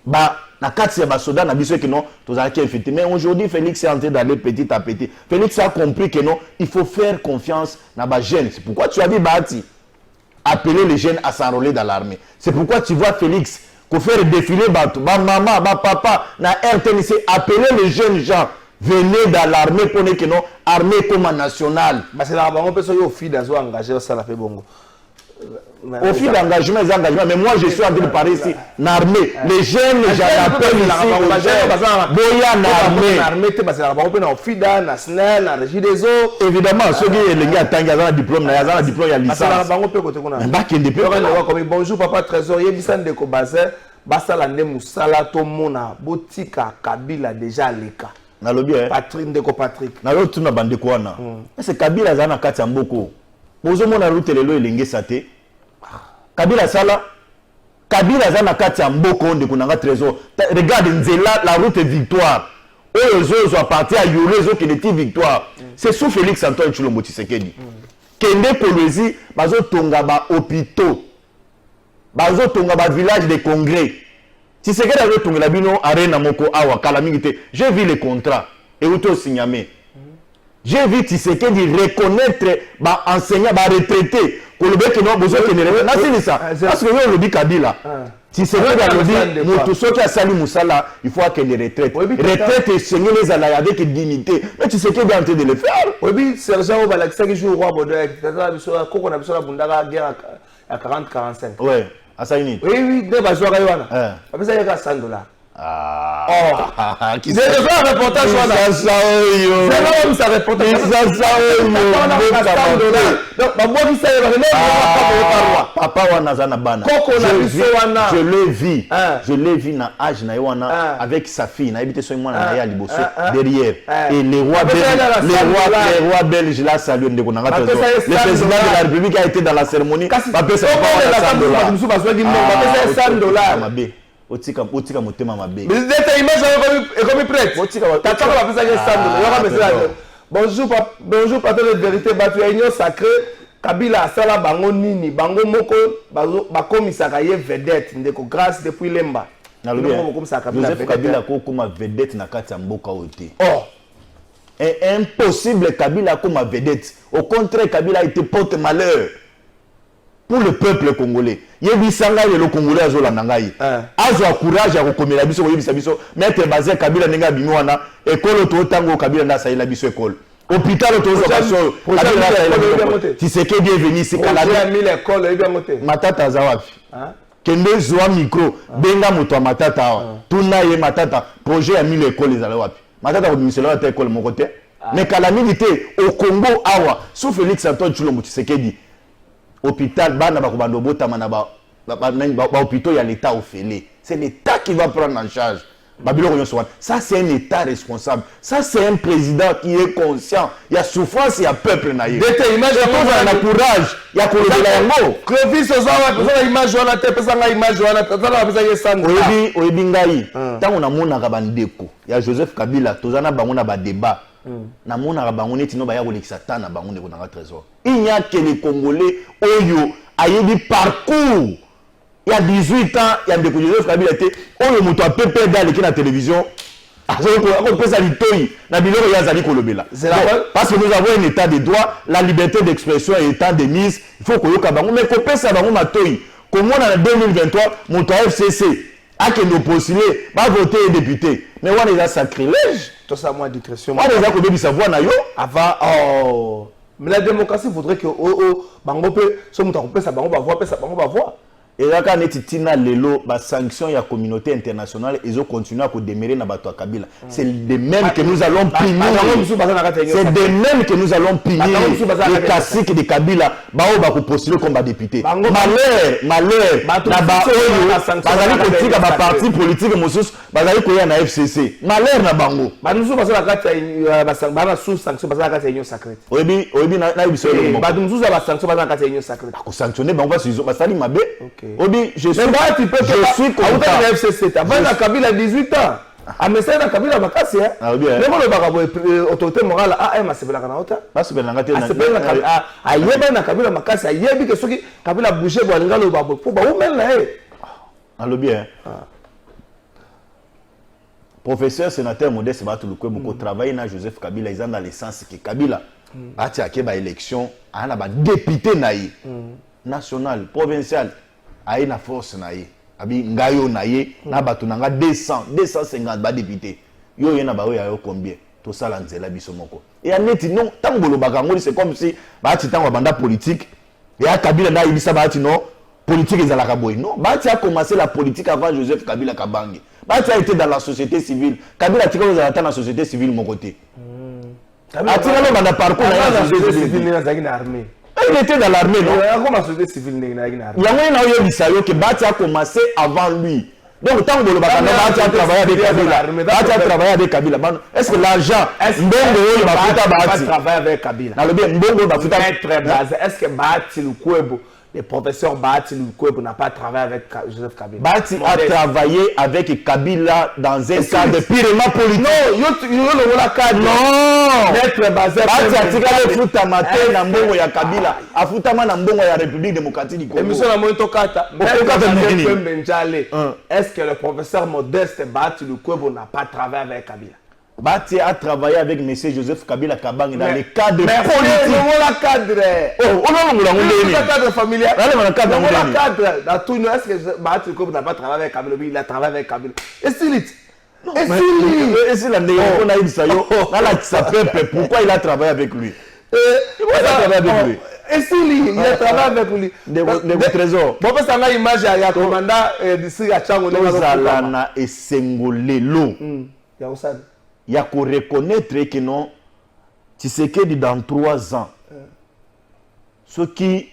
ba na kati ya basoda na biso que non tozalaki infiltré mais aujourd'hui Félix est en train d'aller petit à petit. Félix a compris que non il faut faire confiance na ba jeunes. C'est pourquoi tu as dit Bahati appeler les jeunes à s'enrôler dans l'armée. C'est pourquoi tu vois Félix qu'on fait défiler bateau, ba maman, ba papa, na RTNC, appeler les jeunes gens, venez dans l'armée pour que non, armée comme nationale. Bah c'est là, on peut se dire au fil d'azo engagé, ça la fait bon. Au fil d'engagement, mais moi je suis en train de parler ici, l'armée, les jeunes, j'appelle ici, Boya l'armée. On peut au fil d'un, national, la régie des eaux. Évidemment, ceux qui les gars, tant qu'ils ont un diplôme, il y a un diplôme, il y a licence. Bonjour papa trésorier, Bissan de Kobazé, Bassalande Moussala, Tomona, Botika, Kabila déjà leka. Na lobby Patrick Ndeko Patrick. Na l'autre na bande kwana. C'est Kabila zana kati mboko. Bozo mona route lelo elenge sate. Kabila sala. Kabila zana kati mboko ndeko nanga trésor. Regarde Nzela la route victoire. Oyo zo parti à Yolezo qui était victoire. C'est sous Félix Antoine Tshilombo Tshisekedi. Kende Kolwezi bazo tonga ba hôpitaux. Bazo tonga ba village de congrès. Tshisekedi azo tonga la bino arena moko awa kala mingite. J'ai vu les contrats et auto signamé. J'ai vu Tshisekedi reconnaître ba enseignant ba retraité kolobe que non bezo kenere. Na c'est ça. Parce que yo lobi Kabila. Tshisekedi a lobi moto soki asali musala, il faut que les retraites. Retraite seigneur les ala avec dignité. Mais Tshisekedi est en train de le faire. Oui, sergent Obalakisa qui joue au roi Bodo avec Koko na biso la bundaka guerre à 40-45. Ouais, à ça unité. Oui, de bazoa kaywana. Après ça il y a $100. Ah, qui c'est un reportage voilà. Ça yo. C'est là où ça reportage. Donc ba moi qui ça papa wana zana bana. Je l'ai vu na âge na wana avec sa fille na habité so mwana na ya liboso derrière et les rois belges là saluent ndeko na ngato. Le président de la République a été dans la cérémonie. Papa ça $100. Otika motema mabe. Mais cette image est comme prête. Tata va faire ça bonjour patron de vérité batu union sacrée Kabila asala bango nini bango moko bakomisaka ye vedette ndeko grâce depuis Lemba. Na lobi Joseph Kabila ko kuma vedette na kati ya mboka ote. Oh. Et impossible Kabila comme vedette. Au contraire Kabila était porte-malheur pour le peuple congolais. Yebisanga le Congolais azola nangai. Azwa courage ya kokomela biso ko yebisa biso maître Bazé Kabila ninga bimi wana école to tango Kabila na saïla biso école. Hôpital to zo baso. Tshisekedi est venu ici Canada. J'ai mis l'école et bien monté. Matata zawapi. Kende zwa micro benga moto wa matata awa. Tuna ye matata projet ya mis l'école ezala wapi. Matata ko misela ta école mon côté. Mais calamité au Congo awa sous Félix Antoine Tshilombo Tshisekedi. Hôpital bana bakobando botama na ba hôpitaux ya l'état ofélé. C'est l'état qui va prendre en charge. Ça c'est un état responsable. Ça c'est un président qui est conscient. Il y a souffrance, il y a peuple naïf. Image il y a courage, il y a courage. Clovis ozawa image wana te pesanga image wana tazala pesa yesanga. Oyebi ngai. Tango na mona ka bandeko. Ya Joseph Kabila tozana bango na ba débat. Na mona bango neti no ba ya kolekisa tana bango ndeko na trésor. Il n'y a que les Congolais oyo ayebi parcours. Il y a 18 ans, il y a des Joseph Kabila était oyo moto a pépé dans la télévision. Parce que nous avons un état de droit, la liberté d'expression est état de mise, il faut que nous ayons mais faut pas ça dans matoi. Comme on en 2023, mon FCC a que nous postuler, va voter député. Mais on est à sacrilège. Tout ça moi discrétion. On est à côté de savoir na yo avant mais la démocratie voudrait que bango peut ce montant peut ça bango va voir. Et là, quand on a lelo, la sanction de la communauté internationale, ils ont continué à demeurer dans la Kabila. C'est de même que nous allons punir. C'est de même que nous allons punir les classiques de Kabila. Bao va postuler comme député. Malheur. Parti politique, bazali koya na FCC malheur na bango bato mosusu baza na kati ya bana sous sanction baza na kati ya union sacrée oyebi na biso eloko bato mosusu ya basanction baza na kati ya union sacrée bakosanctionne bango basali mabe oyebi je suis content na FCC avanda Kabila 18 ans amesai na Kabila makasi ndenge olobaka boye autorité morale asepelaka na ota ayebi na Kabila makasi ayebi ke soki Kabila bouge bo alinga aloba boye mpo baumele na ye alobi professeur sénateur Modeste Batulukwebo beaucoup travailler na Joseph Kabila ils ont dans le sens que Kabila ati akeba élection ana ba député naïe national provincial ayi na force naïe abi ngayo naïe na batu nanga 250 ba député yo yena ba yo combien to sala nzela biso moko et aneti non tangolo bakangoli c'est comme si ba ati tango banda politique et Kabila na ibisa ba ati non politique ezalaka boy non ba ati a commencé la politique avant Joseph Kabila Kabange. Bati a été dans la société civile. Kabila tika vous dans la société civile mon côté. Atika no banda parcours dans la société civile na armée. Il était dans l'armée non. Comment la société civile na armée. Yango na yo bisayo que Bati a commencé avant lui. Donc tant que le Bati a travaillé avec Kabila. Bati a travaillé avec Kabila. Est-ce que l'argent mbongo yo bafuta Bati travailler avec Kabila. Na le bien mbongo bafuta très base. Est-ce que Bati Lukwebo le professeur Bati Lukwebo n'a pas travaillé avec Joseph Kabila. Bati a travaillé avec Kabila dans un cadre purement politique. Non, la cadre. Non. Maître Bazé. Bati a tiré le foot à matin na mbongo ya Kabila. Afutama na mbongo ya République démocratique du Congo. Émission la Moito Kata. Est-ce que le professeur Modeste Bati Lukwebo n'a pas travaillé avec Kabila? Bati a travaillé avec M. Joseph Kabila Kabange dans le cadre politique. La cadre. Le cadre familial. Le cadre. Dans tout, est-ce que Bati Lukwebo n'a pas travaillé avec Kabila? Il a travaillé avec Kabila. Et s'il est. Et s'il a pourquoi il a travaillé avec lui? Il a travaillé avec lui. Et s'il a travaillé avec lui. Des trésors. Bon, parce que l'image, il y a commandant d'ici à Tchango. Ozalana et Sengolelo. Il y a qu'on reconnaître que non, Tshisekedi dans 3 ans, ce qui,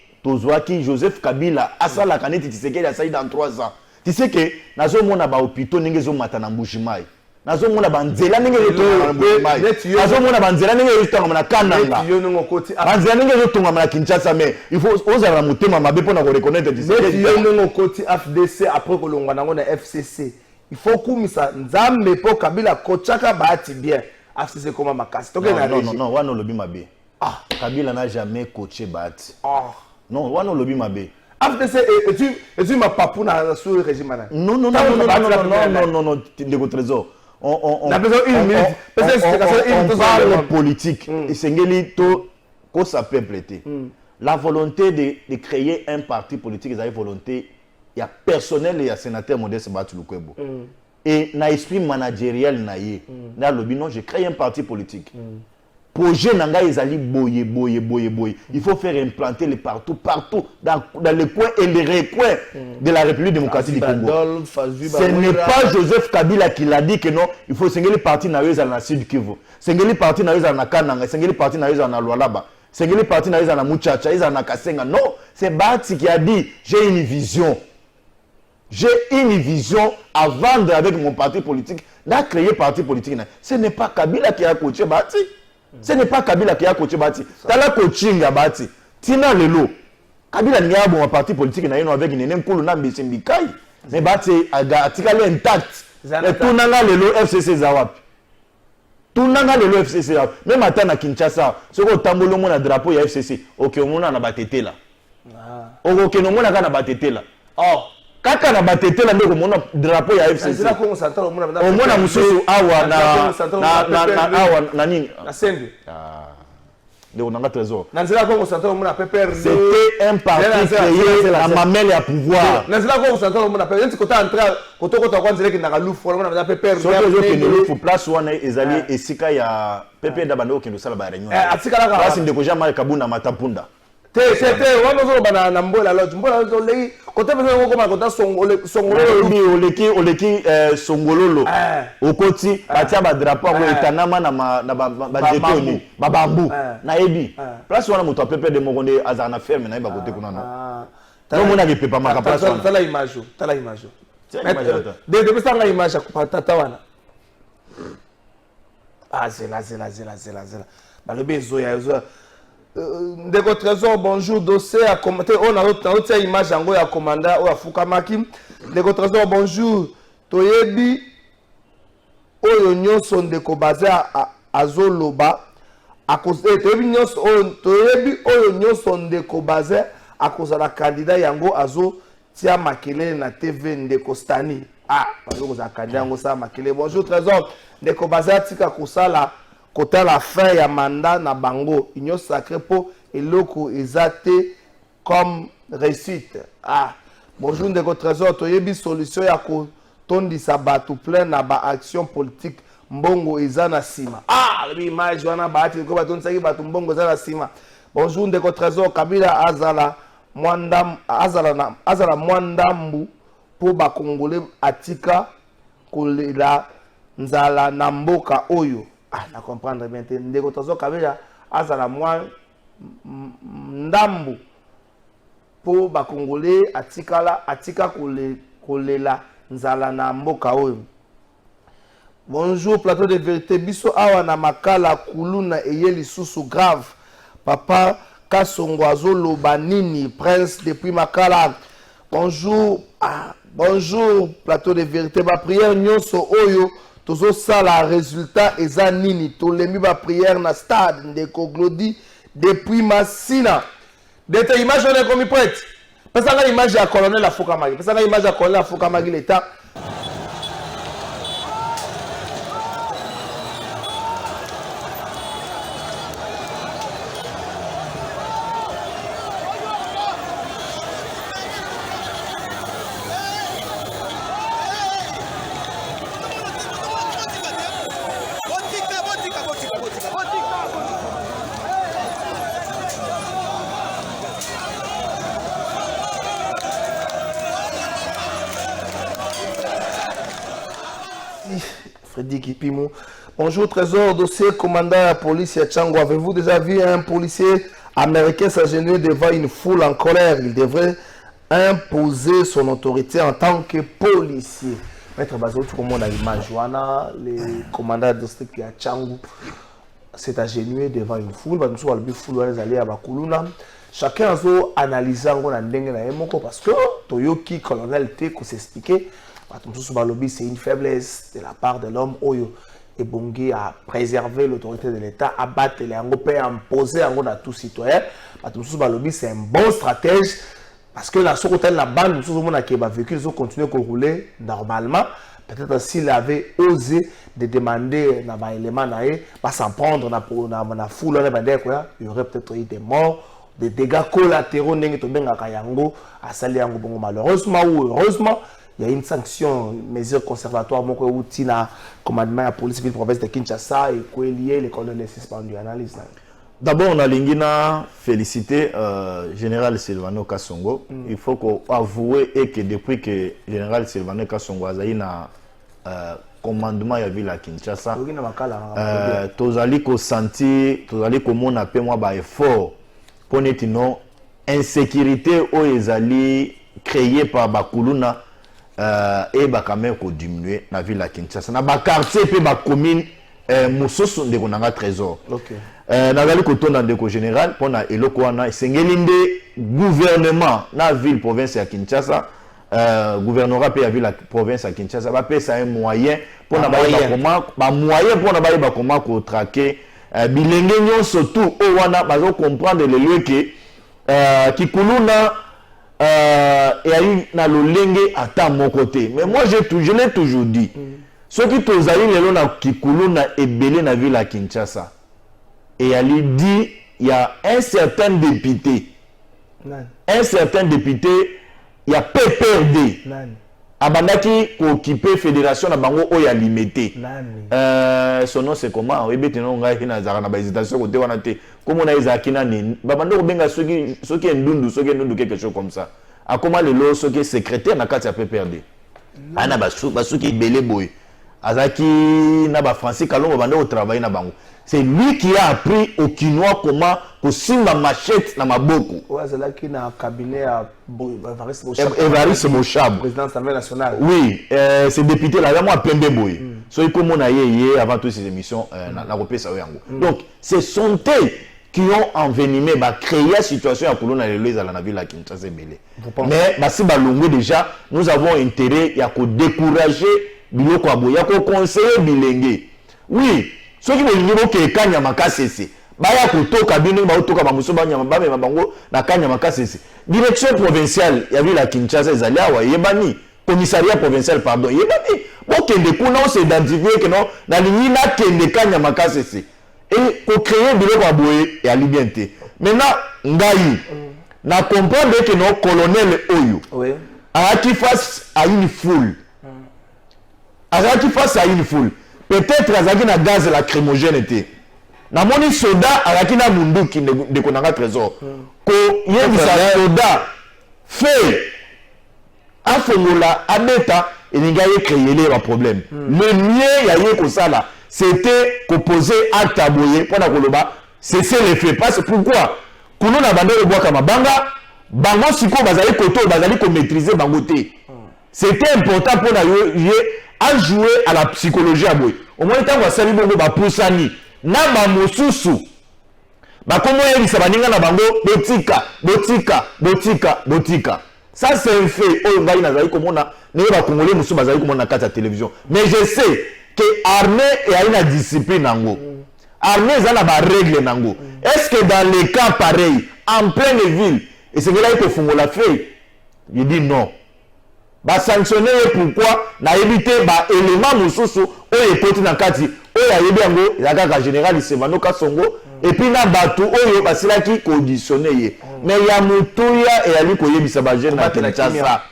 Joseph Kabila, Asala Kaneti Tshisekedi a saï dans 3 ans. Tu sais que, nazo mona ba hôpital ninge zo matana mbujimai. Nazo mona banzela ninge zo tonga mbujimai. Nazo mona banzela ninge zo tonga na Kananga. Banzela ninge zo tonga na Kinshasa mais il faut oser la mutema mabe pona ko reconnaître Tshisekedi. Yo ngo koti FDC après ko longwa nango na FCC. Il faut kumisa nzambe po Kabila kochaka bahati bien. FCC koma makasi. Non, wano lobi mabe. Kabila n'a jamais coaché bahati. Non, wano lobi mabe. FDC et tu ma papou na sous le régime là. Non, de trésor. On parle politique. Et Sengeli to ko ça peut prêter. La volonté de créer un parti politique, ils avaient volonté. Il y a personnel et il y a sénateur Modeste Batulukwebo. Et dans l'esprit managérial, dans le non, je crée un parti politique. Projet Nanga Ezali boye. Il faut faire implanter les partout, dans les coins et les recoins de la République démocratique du Congo. Ce n'est pas Joseph Kabila qui l'a dit que non, il faut que les partis dans le Sud Kivu. Les partis dans le Kananga, les partis dans le Lualaba. C'est les partis dans le Muchacha, ils en Kasenga. Non, c'est Bati qui a dit j'ai une vision. J'ai une vision à vendre avec mon parti politique, à créer un parti politique. Ce n'est pas Kabila qui a coaché Bati. Ce n'est pas Kabila qui a coaché Bati. Tu as la coaching à Bati. Tina Lelo. Kabila n'a pas un parti politique avec une énorme nambi syndicat. Mais Bati a intact. Et tout n'a Lelo FCC Zawap. Tout n'a Lelo FCC Zawap. Même à Tana Kinshasa, ce qu'on tambolo mon drapeau ya FCC. Ok, on a batete là. Ok, on a batete là. Oh. Kaka na batete la ndeko mona drapeau ya FCC. Au mona mususu awa na awa na nini? Na Sende. De onanga trésor. Nanzela Congo Central mona PPR. C'était un parti créé à mamelle à pouvoir. Nanzela Congo Central mona PPR. Nti kota entra kota kwa nzela ki na lufu mona na PPR. So que je ne lufu place wana ezali esika ya PPR da bando kendo sala ba réunion. Atika la place ndeko jamais kabuna matapunda. Wana zo bana na mbola lodge lei côté besoin ko ma côté songololo oleki songololo okoti batia ba drapeau ko etanama na ba jetoni ba bambu na ebi place wana moto apepe de mokonde azana ferme na ba côté kuna no no mona ke pepa maka place wana tala image depuis ça image à tata wana ah zela balobi zoya ndeko trésor bonjour dossier à commenter on a autre image yango ya commandant o afukamaki ndeko trésor bonjour toyebi oyo nyonso ndeko basé azoloba toyebi oyo nyonso ndeko basé akozala candidat yango azo tia makelele na TV ndeko Stani bazo kozala candidat yango sa makelele bonjour trésor ndeko basé atika kosala kota la fin ya mandat na bango union sacré po eloko ezate comme réussite bonjour ndeko trésor toyebi solution ya ko tondisa batu plein na ba action politique mbongo eza na sima l'image wana baati ko batondisaki batu mbongo eza na sima bonjour ndeko trésor Kabila azala mwandambu po ba congolais atika kolela nzala na mboka oyo na comprendre bien ndeko trésor Kabila azala ndambu po ba congolais atika kolela nzala na mboka oyo. Bonjour plateau de vérité biso awa na makala kuluna eyeli susu grave papa Kasongo azoloba nini prince depuis makala bonjour bonjour plateau de vérité ba prière nyonso oyo tozo sala résultat eza nini tolemi ba prière na stade ndeko Glody depuis Masina dete image on est comme prête pesa nga image ya colonel Afukamaki pesa nga image ya colonel Afukamaki l'état Freddy Kipimo. Bonjour Trésor, dossier commandant la police à Tchango. Avez-vous déjà vu un policier américain s'agenouiller devant une foule en colère? Il devrait imposer son autorité en tant que policier. Maître Bazo, tout le monde a l'image. Le commandant de district à Tchango s'est agenouillé devant une foule. Chacun a analysé parce que Toyoki, colonel T, qu'on s'expliquait. C'est une faiblesse de la part de l'homme Oyo et Bongi a préservé l'autorité de l'État, à battre les Angopés, à imposer à tout citoyen. C'est un bon stratège parce que la société la bande, tout le monde qui a vécu, ils ont continué à rouler normalement. Peut-être s'il avait osé de demander un élément, pas s'en prendre dans la foule, il y aurait peut-être eu des morts, des dégâts collatéraux, malheureusement ou heureusement. Il y a une sanction, mesure conservatoire, mon outil na commandement de la police ville province de Kinshasa et quoi lié les colonels suspendus. Analyse. D'abord, on a l'ingénieur féliciter général Silvano Kasongo. Il faut qu'on avoue que depuis que général Silvano Kasongo a eu na commandement ya ville à Kinshasa, tozali ko senti, tozali ko mona pe moi ba effort pour netino insécurité o ezali créé par Bakuluna. Et bah quand même qu'on diminue la ville à Kinshasa. Na ba quartier pe ba commune musoso ndeko nanga trésor. OK. Na gali ko tonda ndeko général pona eloko wana sengelinde gouvernement na ville province ya Kinshasa gouvernorat pe ya ville province ya Kinshasa ba pesa un moyen pona ba moyen pona ba comment ko traquer bilenge nyonso tout o wana bazo comprendre le lieu que Kikuluna et a eu na lolenge à mon côté. Mais moi je l'ai toujours dit. Ceux qui t'ont les na Kikulu na ebele na ville à Kinshasa. Et a dit il y a un certain député. Un certain député, il y a PPRD. Abandaki ko occuper fédération na bango o ya limité. Son nom c'est comment? Oui, betino ngai na zara na ba hésitation côté wana te. Comme on a ezaki na nini? Babando ko benga soki ndundu quelque chose comme ça. A comment le lo soki secrétaire na kati ya PPRD. Ana basuki belé boy. Azaki Naba Francis Kalongo bande au travail na bango. C'est lui qui a appris aux Kinois comment kosimba machette na maboko. Ouais, c'est là qu'il a un cabinet à Évariste Bochab. Président de l'Assemblée nationale. Oui, c'est député là, moi Pembe Boy. So il comme on a yé avant toutes ces émissions na repé ça yango. Donc, ce sont eux qui ont envenimé créer la situation à Kolona et Louise à la ville à Kinshasa belé. Mais si balongé déjà, nous avons intérêt à décourager biloko aboya ko conseiller bilenge. Oui, ceux qui veulent dire que kanya makasese baya kutoka bino ba utoka ba musoba nyama ba me bango na kanya makasese. Direction provinciale ya ville à Kinshasa ezali awa yebani, commissariat provincial pardon yebani. Bon kende kuna on s'identifier que non na lingina kende kanya makasese. Et pour créer biloko aboye et alibienté. Maintenant ngai na comprendre que non colonel Oyo. Oui. Qui face à une foule. Azaki face à une foule. Peut-être Azaki na gaz lacrymogène était. Na moni soda Azaki na munduki de konanga trésor. Ko yebisa soda fait afongola abeta et ningaye créer les problèmes. Le mieux yaye ko sala c'était qu'opposer acte à boyer pour la koloba cesser les faits. Parce pourquoi kuno na bande bois kama banga bango siko bazali koto bazali ko maîtriser bangoté. C'était important pour à jouer à la psychologie à boy. Au moins tant que sali bongo ba pusani na ba mosusu ba komo yebisa baninga na bango botika. Ça c'est un fait. Oh ngai na zali komona ne ba congolais musu bazali komona kati ya télévision. Mais je sais que armée et une discipline nango. Armée ça na ba règle nango. Est-ce que dans les cas pareils en pleine ville et c'est là qu'il faut la fait? Je dis non. Ba sanctionner pourquoi na éviter ba élément mususu o ekoti na kati o ya yebi yango ya kaka général Sevano Kasongo et puis na batu oyo basilaki conditionner ye mais ya mutuya et ali ko yebisa ba jeune na Kinshasa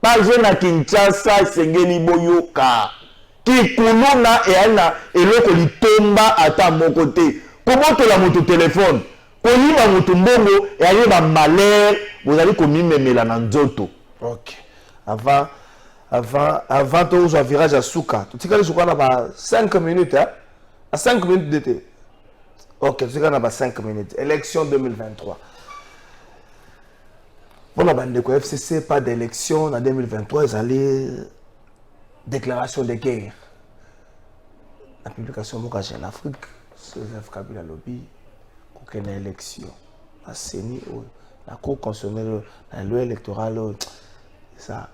ba jeune na Kinshasa sengeli boyoka ki kuluna et ana eloko litomba ata moko te komoto la moto téléphone ko yiba moto mbongo et ali ba malheur bozali ko mimemela na nzoto. OK. Avant tout un virage à Souka. Tu sais que je crois qu'on a 5 minutes, hein? À 5 minutes d'été. Ok, tu sais qu'on a 5 minutes. Élection 2023. Bon, la bande de FCC, pas d'élection en 2023, ils allaient déclaration de guerre. La publication de en Afrique, Joseph Kabila Lobby, aucune élection. La CENI, la Cour constitutionnelle, la loi électorale, ça.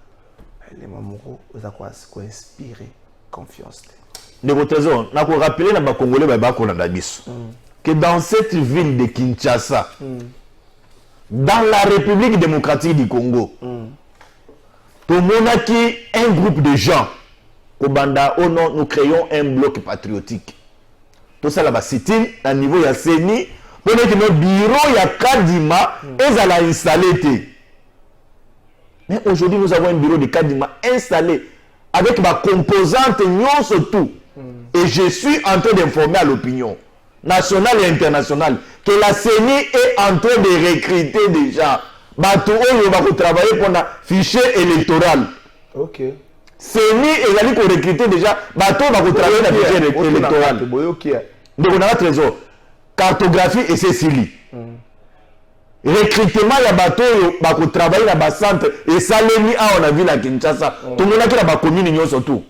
Les mamans, ils ont inspiré confiance. De votre raison, je vais rappeler à Congolais que dans cette ville de Kinshasa, dans la République démocratique du Congo, tout le monde a un groupe de gens. Au Banda, nous créons un bloc patriotique. Tout ça là-bas, c'est à niveau de la CENI, pour notre bureau, il y a Kadima, ils ont installé. Mais aujourd'hui, nous avons un bureau de Kadima installé avec ma composante non surtout. Et je suis en train d'informer à l'opinion nationale et internationale que la CENI est en train de recruter déjà. Bato Oyo va travailler pour un fichier électoral. Ok. CENI est allé pour recruter déjà. Bato va travailler dans le fichier électoral. Donc on a un trésor. Cartographie et Cécilie. Recrutement ya bato ba ko travailler na ba centre et salemi a on a vu la Kinshasa tout le monde qui la commune nyo surtout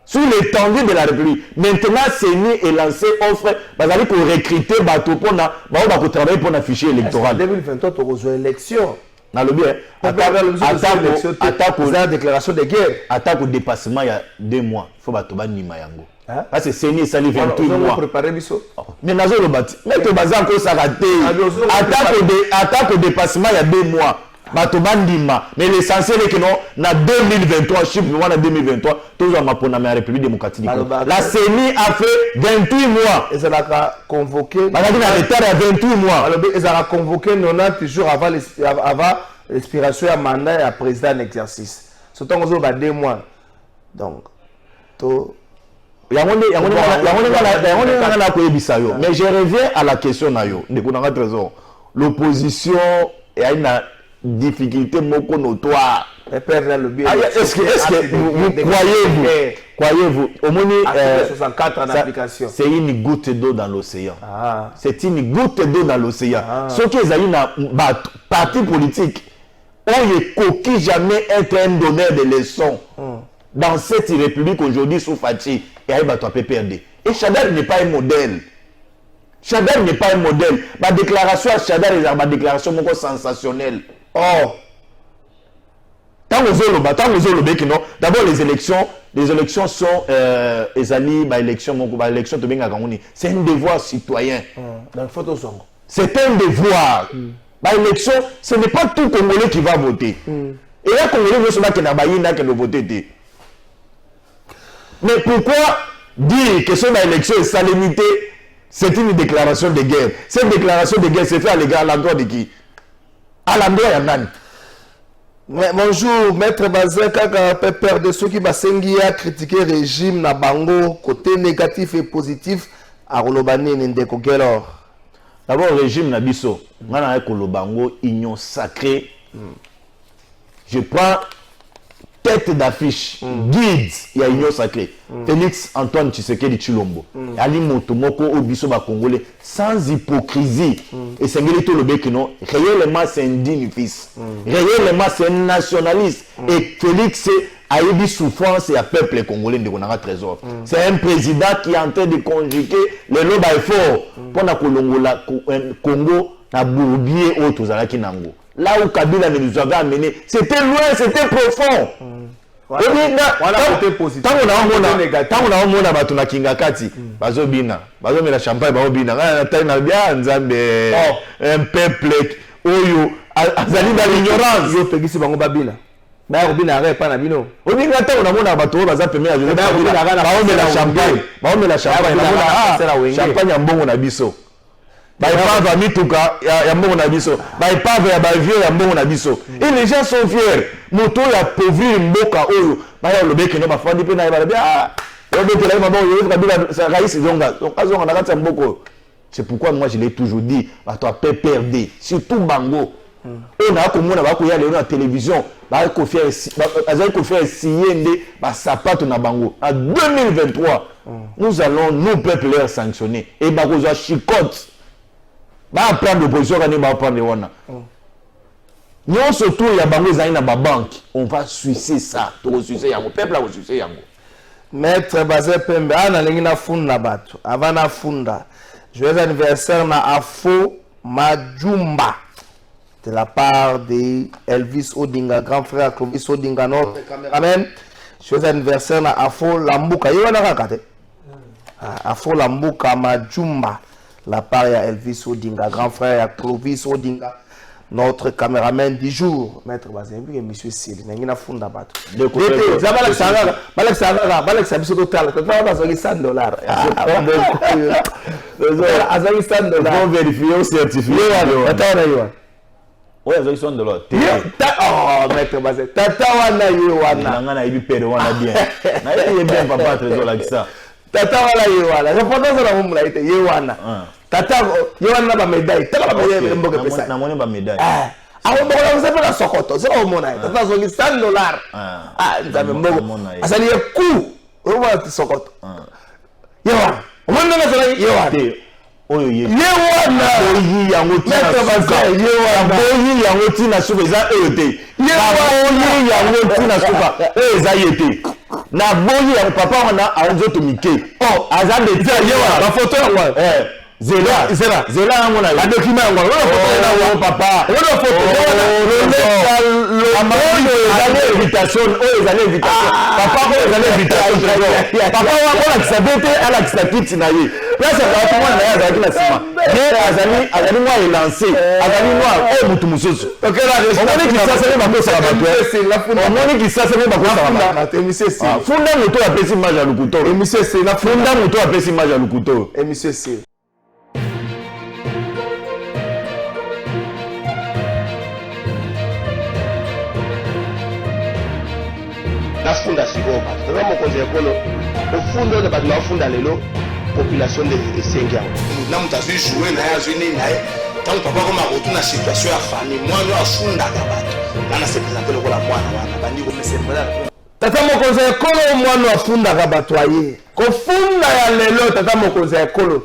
sur l'étendue de la République. Maintenant CENI est lancé offre bazali ko recruter bato pour na ba ko travailler pour na fichier électoral. 2023 to rezo élection na le bien attaque la déclaration de guerre attaque au dépassement il y a 2 mois faut bato ba nima yango. Parce que c'est sali 28 mois. Mais nous avons bâti. Mais tu vas encore s'arrêter. Attaque au dépassement il y a 2 mois. Mais l'essentiel est que non, en 2023, chiffre en 2023, tous en la République démocratique du Congo. La CENI a fait 28 mois. Et ça a convoqué. Elle a 28 mois. Ils ont convoqué 90 jours avant l'expiration du mandat et à président en exercice. Surtout qu'on a 2 mois. Donc, tout. Mais je reviens à la question l'opposition a une difficulté notoire Est-ce que vous croyez-vous, au moins, 64 en application. C'est une goutte d'eau dans l'océan. C'est une goutte d'eau dans l'océan. Ce qui est un parti politique, on ne coquille jamais être un donneur de leçons. Dans cette république aujourd'hui, sous Fatih, et à PPRD. Et Chadar n'est pas un modèle. Chadar n'est pas un modèle. Ma déclaration à Chadar est ma déclaration sensationnelle. Oh! D'abord, les élections sont c'est un devoir citoyen. C'est un devoir. L'élection, ce n'est pas tout Congolais qui va voter. Et là, Congolais veut seulement qu'il y voter. Mais pourquoi dire que cette élection est salinité, c'est une déclaration de guerre? Cette déclaration de guerre s'est faite à l'endroit de qui? À l'endroit de Nan. Bonjour, maître Bazin, kaka peur de ceux qui basengi a critiqué le régime na bango, côté négatif et positif, à Rolobani Ndeko Gelor. D'abord, le régime na biso, ngana a Kolobango, union sacrée. Je prends tête d'affiche, guide, il y a union sacrée. Félix Antoine Tshisekedi Tshilombo. Ali Motomoko au biso ba Congolais, sans hypocrisie. Et c'est tout le bec, non. Réellement, c'est un digne fils. Réellement, c'est un nationaliste. Et Félix a eu des souffrances et a peuple congolais de Konanga Trésor. C'est un président qui est en train de conjuguer les lois d'effort pour la Congo, na bourbier au Tozalaki Nango. Là où Kabila nous avait amené, c'était loin, c'était profond. Voilà, côté positif. Tant on a un monde à Batuna Kingakati, Bazobina, Bazomela Champagne, Bazobina, un peuple, Oyo, Azali dans l'ignorance. Yo Pegisi Bango Babina. Babina arrête pas Nabino. On dit que on a mon abato, Bazapemé, Bazomela Champagne, Bazomela Champagne, Champagne en bon abisso. Baipava mituka ya mbongo na biso baipava ya bavio ya mbongo na biso et les gens sont fiers moto ya pauvre mboka oyo baya lobeke no bafandi pe na ba bien lobeke la mabo yo kabila sa raisi zonga donc azonga na kati ya mboko. C'est pourquoi moi je l'ai toujours dit bato a PPRD surtout bango on a komona ba ko ya le na télévision ba ko faire azali ko faire siende ba sapato na bango en 2023 nous allons nous peuple leur sanctionner et ba ko za chicote. Va prendre l'opposition quand il va prendre les wana. Nous surtout il y a bango zaina ba banque, on va sucer ça, to sucer yango, peuple a sucer yango. Maître Bazin Pembe ana lengina funda bato, avana funda. Joyeux anniversaire na Afo Majumba de la part de Elvis Odinga, grand frère Clovis Odinga notre caméraman. Joyeux anniversaire na Afo Lambuka, yona kakate. Afo Lambuka Majumba. La part à Elvis Odinga, grand frère à Clovis Odinga, notre caméraman du jour. Maître Bazin, monsieur Sili, il y a un fond d'abattre. De côté, Tata Yohana ba médaille, tata ba médaille mboka pesa. Na moni ba médaille. Ah, on va vous faire Sokoto, c'est au mona. Tata zo $100. Nzambe mbogo. Asali ya ku. On va Sokoto. Yohana. On va ndana zala Yohana. Oyo ye. Yohana. Oyi yango tina suka. Yohana. Oyi yango tina suka za ET. Yohana yango tina suka. Eza yete. Na boyi ya papa wana anzoto mike. Oh, azande tia Yohana. Ba photo yango. Zela yango na. La document yango. Wala photo yango papa. Wala photo. Ezali invitation. Ezali invitation. Papa ko ezali invitation. Papa wana kisabete ala kisakiti na ye. Place ka kwa na yazaki na sima. Mais azali moi est lancé. Azali moi mutu mususu. OK là, on dit que ça c'est pas ça ba. On dit que ça c'est pas ça ba. Funda moto ya pesi maja lukuto. Monsieur c'est la funda moto ya pesi maja lukuto. Et monsieur c'est funda sigoba tata mokonzi ekolo ofundo de batna ofunda lelo population de Sengia na mutazu jouer na yazwi ni nae tant papa comme a retourner na situation ya famille moi no afunda ka bato ngana se présenter le la mwana wana bandi ko mese tata mokonzi ya ekolo mwana afundaka bato aye kofunda ya lelo tata mokonzi ya ekolo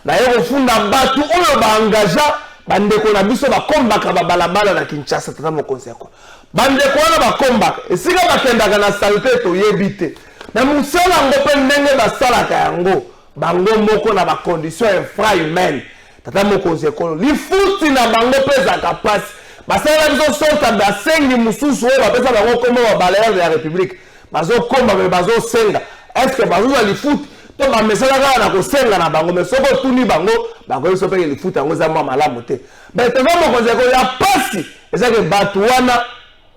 na ye kofunda bato oyo baengaja bandeko na biso bakombaka babalabala na Kinshasa tata mokonzi ya ekolo bandeko wana bakombaka esika bakendaka na salite toyebi te na mosala yango mpe ndenge basalaka yango bango moko na bacondition infra-humaine tata mokonzi ya ekolo lifuti na bango mpe ezalaka mpasi basala biso sorta basengi mosusu oyo bapesa bango kombo babalayeur de la république bazokomba me bazosenga estce bazozwa lifuti to bamesala kaka na kosenga na bango me soko otuni bango bakoyebiso mpeke lifuti yango eza mwa malamu te me tata mokonzi ya ekolo ya mpasi ezake bato wana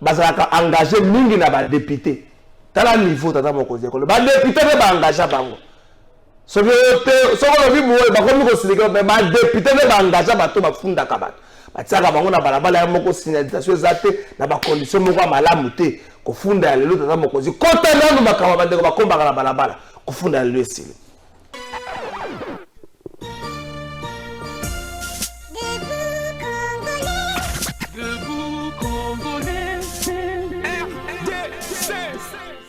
bazalaka engagé mingi na badepute tala niveau tata mokonzi ya ekolo badepute mpe baengagea bango soki olobi boye bakomi kosilika me badepute mpe baengagea bato bafundaka bato batiaka bango na balabala ya moko signalisation eza te na bacondition moko ya malamu te kofunda ya lelo tata mokonzi kota nanu makambo bandeko bakombaka na balabala kofunda ya lelo esili